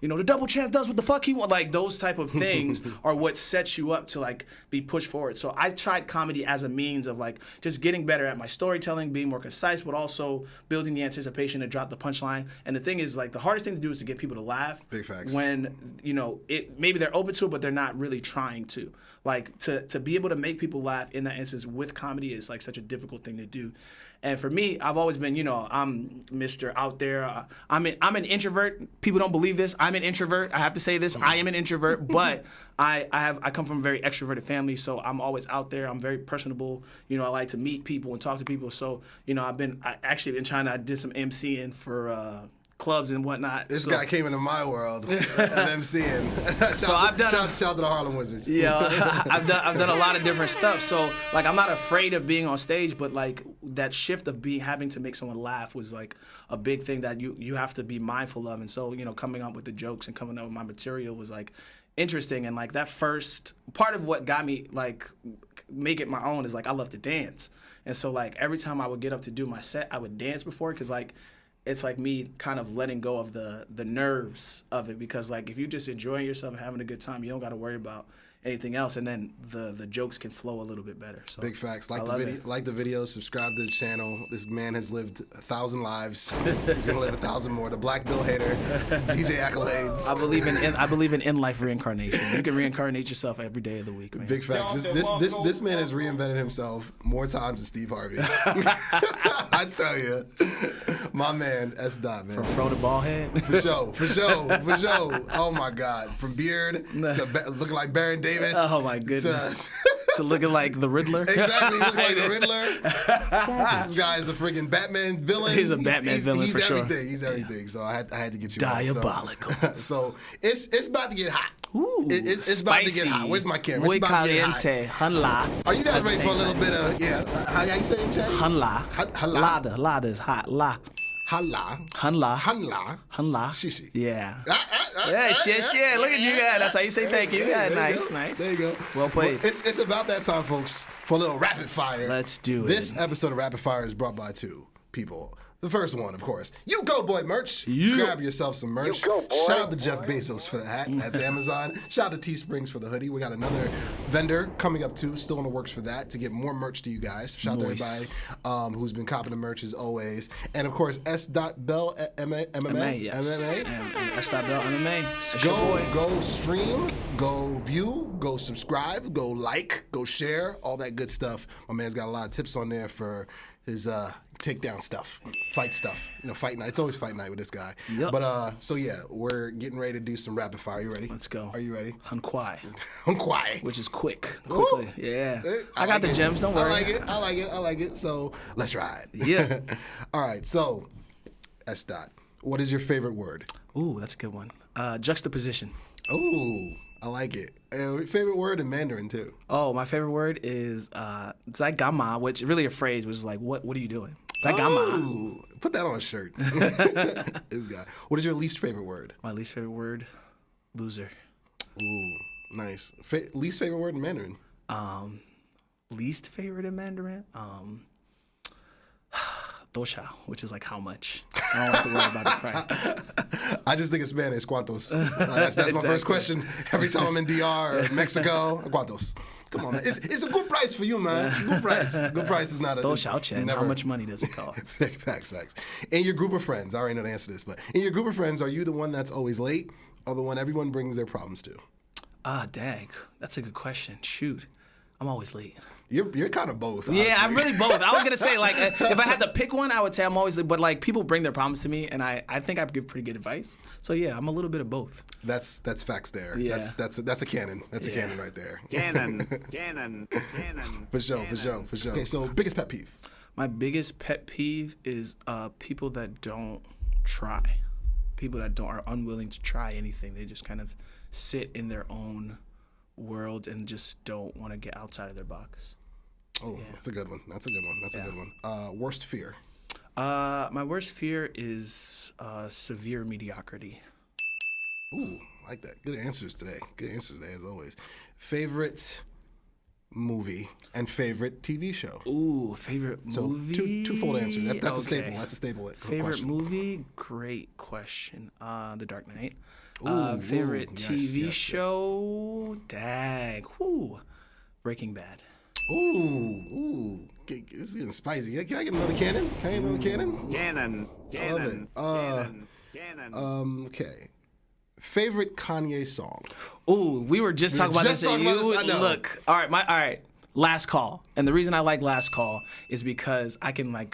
the double champ does what the fuck he wants. Like those type of things are what sets you up to like be pushed forward. So I tried comedy as a means of like just getting better at my storytelling, being more concise, but also building the anticipation to drop the punchline. And the thing is, like, the hardest thing to do is to get people to laugh. Big facts. When, maybe they're open to it, but they're not really trying to. like to be able to make people laugh in that instance with comedy is like such a difficult thing to do. And for me, I've always been, I'm Mr. Out there. I'm an introvert. People don't believe this. I'm an introvert. I have to say this. I am an introvert, but I come from a very extroverted family, so I'm always out there. I'm very personable. I like to meet people and talk to people. So, I actually in China, I did some MCing for clubs and whatnot. This guy came into my world of MCing. So I've done shout out to the Harlem Wizards. Yeah, I've done a lot of different stuff. So like I'm not afraid of being on stage, but like that shift of having to make someone laugh was like a big thing that you have to be mindful of. And so coming up with the jokes and coming up with my material was like interesting. And like that first part of what got me like make it my own is like I love to dance. And so like every time I would get up to do my set, I would dance before because like it's like me kind of letting go of the nerves of it because like if you're just enjoying yourself and having a good time, you don't got to worry about anything else, and then the jokes can flow a little bit better. So big facts. Like the video, subscribe to the channel. This man has lived 1,000 lives. He's gonna live 1,000 more. The Black Bill Hater, DJ accolades. I believe in in-life reincarnation. You can reincarnate yourself every day of the week, man. Big facts. This man has reinvented himself more times than Steve Harvey. I tell you, my man, S. Dot, man. From fro to ball head. For sure. Oh my God, from beard to looking like Baron Davis. Oh my goodness. To looking like the Riddler. Exactly, looking like the Riddler. This guy is a freaking Batman villain. He's a Batman villain for sure. He's everything. So I had to get you diabolical. Right. So it's about to get hot. Ooh, it's about to get hot. Where's my camera? Muy it's about caliente. to get hot. Hanla. Are you guys ready for a little bit of how you say it, Chad? Hanla. Lada is hot. La. Hanla. Shishi. Yeah. Yeah, shit. Look at you guys. That's how you say thank you. Yeah, nice. There you go. Well played. Well, it's about that time, folks, for a little rapid fire. Let's do it. This episode of Rapid Fire is brought by two people. The first one, of course, U-Goboy merch. Grab yourself some merch. U-Goboy. Shout out to Jeff Bezos for the hat. That's Amazon. Shout out to Teesprings for the hoodie. We got another vendor coming up too, still in the works for that, to get more merch to you guys. Shout out to everybody who's been copping the merch as always. And of course, S.Bell MMA. Yes. MMA. S.Bell MMA. Go stream, go view, go subscribe, go like, go share, all that good stuff. My man's got a lot of tips on there for his takedown stuff, fight stuff. Fight night. It's always fight night with this guy. Yep. But so yeah, we're getting ready to do some rapid fire. You ready? Let's go. Are you ready? Hunkwai. Which is quickly. Ooh. Yeah. I got the gems. Don't worry. I like it. So let's ride. Yeah. All right. So S. Dot, what is your favorite word? Ooh, that's a good one. Juxtaposition. Ooh, I like it. Favorite word in Mandarin too. Oh, my favorite word is Zaigama, which is really a phrase, which is like, what are you doing? Zaigama. Ooh, put that on a shirt. This guy. What is your least favorite word? My least favorite word, loser. Ooh, nice. Least favorite word in Mandarin? Least favorite in Mandarin? Dosha, which is like how much. I don't have to worry about the price. I just think in Spanish, cuantos. That's my first question. Every time I'm in DR or Mexico, cuantos. Come on, man. It's a good price for you, man. Good price. Good price is not a... Dosha, how much money does it cost? Facts. In your group of friends, I already know the answer to this, but in your group of friends, are you the one that's always late or the one everyone brings their problems to? Dang. That's a good question. Shoot. I'm always late. You're kind of both. Honestly. Yeah, I'm really both. I was gonna say like if I had to pick one, I would say I'm always. But like people bring their problems to me, and I think I give pretty good advice. So yeah, I'm a little bit of both. That's facts there. Yeah. That's a canon. That's a canon right there. Canon. For sure. Okay, so biggest pet peeve. My biggest pet peeve is people that don't try. People that are unwilling to try anything. They just kind of sit in their own world and just don't want to get outside of their box. Oh, yeah. That's a good one. That's a good one. Worst fear? My worst fear is severe mediocrity. Ooh, I like that. Good answers today as always. Favorite movie and favorite TV show? Ooh, favorite movie? So twofold answer. That's a staple. That's a staple. Favorite question. Movie? Great question. The Dark Knight. ooh, Favorite TV yes. show? Dang. Ooh. Breaking Bad. Ooh. This is getting spicy. Can I get another cannon? Cannon. I love it. Okay. Favorite Kanye song? Ooh, we were just talking about this. I know. Look, all right. Last Call. And the reason I like Last Call is because I can I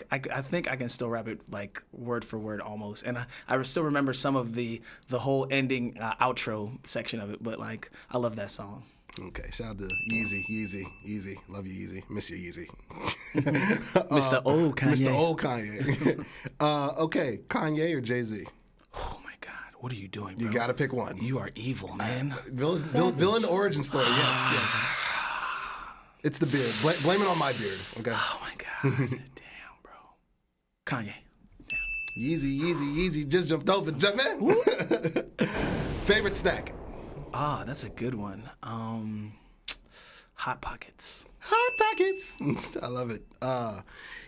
think I can still rap it like word for word almost. And I still remember some of the whole ending outro section of it, but like I love that song. Okay, shout out to Yeezy. Love you, Yeezy. Miss you, Yeezy. Mr. Old Kanye. Mr. Old Kanye. Okay, Kanye or Jay-Z? Oh my God, what are you doing, bro? You gotta pick one. You are evil, man. Villain origin story, yes. It's the beard. Blame it on my beard, okay? Oh my God. Damn, bro. Kanye. Damn. Yeezy. Just jumped over. Jump, man. Favorite snack? That's a good one. Hot Pockets. Hot Pockets. I love it.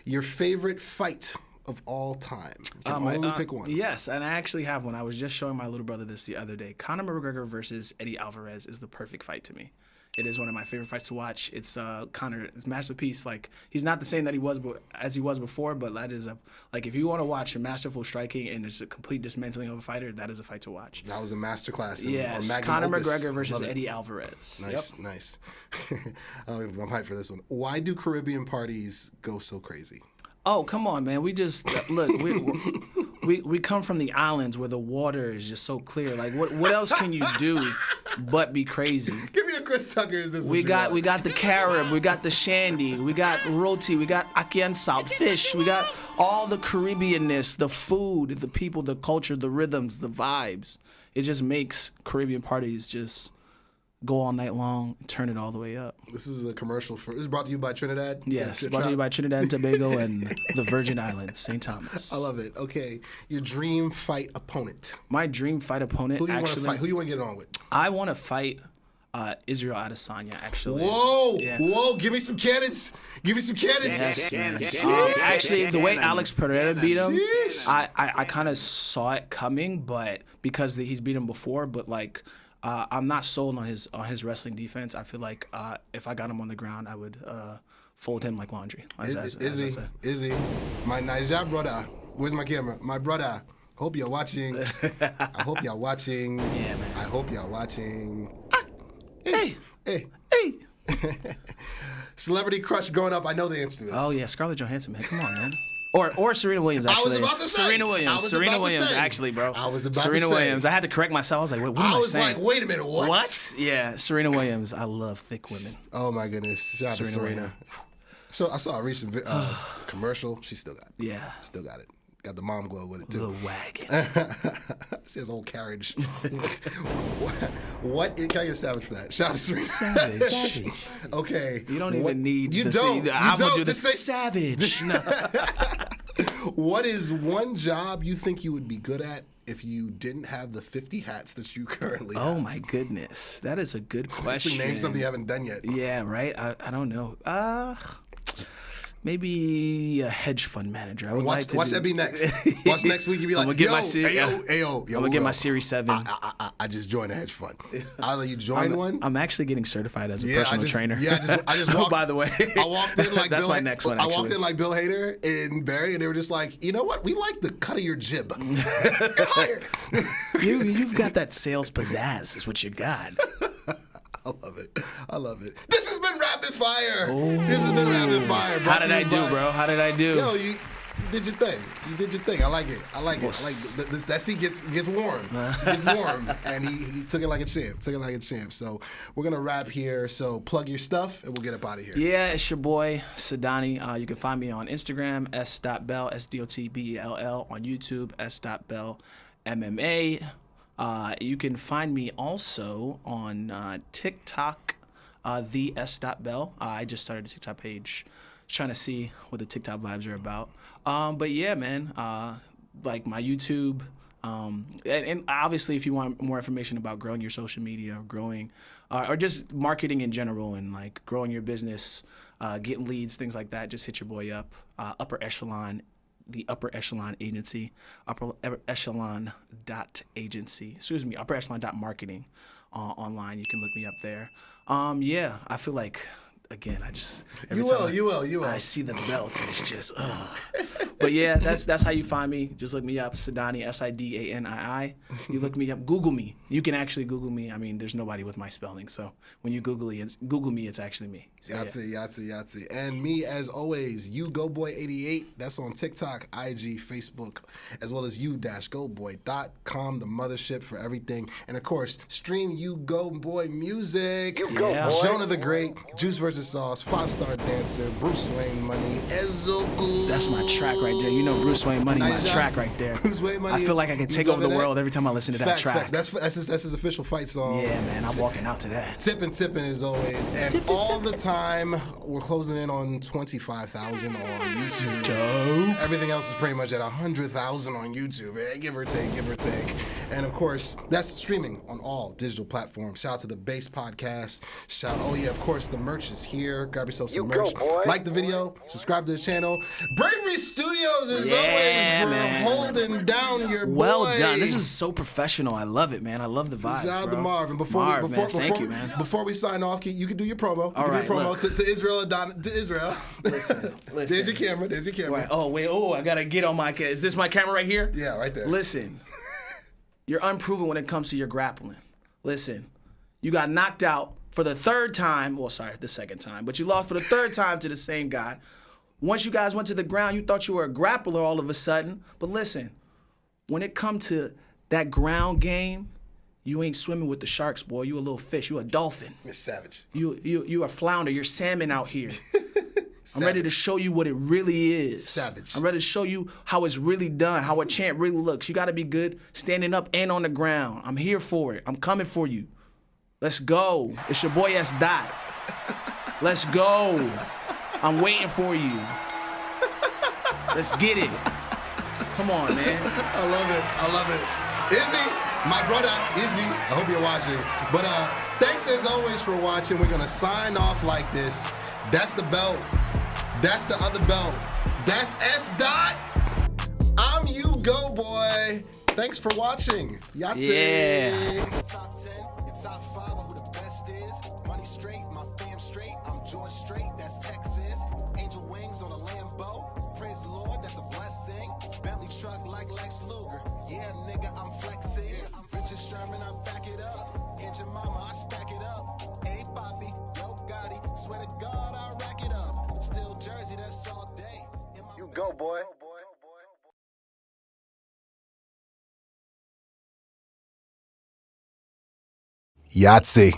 Your favorite fight of all time? You can only pick one. Yes, and I actually have one. I was just showing my little brother this the other day. Conor McGregor versus Eddie Alvarez is the perfect fight to me. It is one of my favorite fights to watch. It's Conor's masterpiece. Like, he's not the same that he was as he was before, but that is if you want to watch a masterful striking and it's a complete dismantling of a fighter, that is a fight to watch. That was a masterclass. Yes, Conor McGregor versus Eddie Alvarez. Nice. I'm hyped for this one. Why do Caribbean parties go so crazy? Oh, come on, man. We just look. We come from the islands where the water is just so clear. Like, what else can you do but be crazy? Give me a Chris Tucker. Is this we got the Carib, we got the Shandy, we got roti, we got ackee and salt fish, we got all the Caribbeanness, the food, the people, the culture, the rhythms, the vibes. It just makes Caribbean parties just go all night long, turn it all the way up. This is a commercial this is brought to you by Trinidad. Yes, brought to you by Trinidad and Tobago and the Virgin Islands, St. Thomas. I love it. Okay, your dream fight opponent. My dream fight opponent. Who do you want to fight? Who you want to get on with? I want to fight Israel Adesanya. Actually. Whoa! Give me some cannons. Yes, man. Actually, the way Alex Pereira beat him, I kind of saw it coming, but because he's beat him before, but like. I'm not sold on his wrestling defense. I feel like if I got him on the ground, I would fold him like laundry. Izzy, my Niger brother. Where's my camera? My brother. Hope you're watching. I hope you're watching. Yeah, man. I hope you're watching. Hey. Celebrity crush growing up. I know the answer to this. Oh yeah, Scarlett Johansson, man. Come on, man. Or Serena Williams, actually. I was about to say. Serena Williams, actually, bro. I was about Serena to say. Williams. I had to correct myself. I was like, what am I saying? I was like, wait a minute, what? What? Yeah, Serena Williams. I love thick women. Oh, my goodness. Shout out to Serena. So I saw a recent commercial. She still got it. Yeah. Still got it. Got the mom glow with it, too. The wagon. She has a whole carriage. What? Can I get Savage for that? Shout out to Serena. Savage. Okay. You don't even need you the don't. I'm going to do the Just say- Savage. No. What is one job you think you would be good at if you didn't have the 50 hats that you currently have? Oh, my goodness. That is a good question. Name something you haven't done yet. Yeah, right? I don't know. Maybe a hedge fund manager. I would Watch that be next. Watch next week. You be like, I'm gonna get my Series 7. I just joined a hedge fund. I'll let you join one. I'm actually getting certified as a personal trainer. Yeah, I just walked. Oh, by the way, I walked in like that's my next one. I walked in like Bill Hader in Barry, and they were just like, you know what? We like the cut of your jib. You're hired. You've got that sales pizzazz, is what you got. I love it. This has been Rapid Fire. This has been Rapid Fire. How did I do, bro? How did I do? Yo, you did your thing. I like it. That seat gets warm. And he took it like a champ. So we're going to wrap here. So plug your stuff, and we'll get up out of here. Yeah, it's your boy, Sidanii. You can find me on Instagram, s.bell, S-D-O-T-B-E-L-L. On YouTube, s.bell, MMA. You can find me also on TikTok, the S.Bell. I just started a TikTok page, trying to see what the TikTok vibes are about. But yeah, man, like my YouTube, and obviously if you want more information about growing your social media, or growing, or just marketing in general, and like growing your business, getting leads, things like that, just hit your boy up, Upper Echelon. The Upper Echelon Agency, Upper Echelon Marketing online. You can look me up there. Yeah, I feel like, again, I just... You will. You will. I see the belt and it's just, But yeah, that's how you find me. Just look me up, Sidanii, Sidanii. You look me up, Google me. You can actually Google me. I mean, there's nobody with my spelling, so when you Google me, it's actually me. So, Yahtzee. And me, as always, U-Goboy88. That's on TikTok, IG, Facebook, as well as u-goboy.com, the mothership for everything. And of course, stream U-Goboy music. Yeah. Jonah the Great, Juice vs. Sauce, 5-Star Dancer, Bruce Wayne Money, Ezoku. That's my track right there. You know Bruce Wayne Money, Nice my job. track right there. Bruce Wayne Money I feel like I is- can you take over the loving that? world every time I listen to that track. Facts. That's his official fight song. Yeah, man, I'm walking out to that. Tipping as always. And all the time, we're closing in on 25,000 on YouTube. Dope. Everything else is pretty much at 100,000 on YouTube, man. Give or take. And of course, that's streaming on all digital platforms. Shout out to the Base Podcast. Of course, the merch is here. Grab yourself some You go, merch. boy. Like the video, subscribe to the channel. Bravery Studios, as Yeah, always, for man. holding down your boy. Well done. This is so professional. I love it, man. I love the vibes, Shout out bro. to Marvin. Thank you, man. Before we sign off, you can do your promo. All right, do your promo look. to Israel. To Israel. Listen. There's your camera. Right. Oh, wait. Oh, I got to get on my camera. Is this my camera right here? Yeah, right there. Listen, you're unproven when it comes to your grappling. Listen, you got knocked out for the third time. Well, sorry, the second time. But you lost for the third time to the same guy. Once you guys went to the ground, you thought you were a grappler all of a sudden. But listen, when it comes to that ground game, you ain't swimming with the sharks, boy. You a little fish. You a dolphin. Miss Savage. You a flounder. You're salmon out here. I'm ready to show you what it really is. Savage. I'm ready to show you how it's really done, how a champ really looks. You got to be good standing up and on the ground. I'm here for it. I'm coming for you. Let's go. It's your boy S. Dot. Let's go. I'm waiting for you. Let's get it. Come on, man. I love it. Izzy, my brother, Izzy, I hope you're watching. But thanks as always for watching. We're going to sign off like this. That's the belt. That's the other belt. That's S. Dot. I'm U-Goboy. Thanks for watching. Yahtzee. Yeah. Top 10, it's top 5 of who the best is. Money straight, my fam straight. I'm George straight, that's Texas. Angel wings on a Lambo. Praise the Lord, that's a blessing. Bentley truck like Lex Luger. Yeah, nigga, I'm flexing. Richard Sherman, I back it up. And your mama, I stack it up. Hey, Poppy, yo, Gotti. Swear to God, I rack it up. Still Jersey, that's all day. In my- You go, boy. Yahtzee.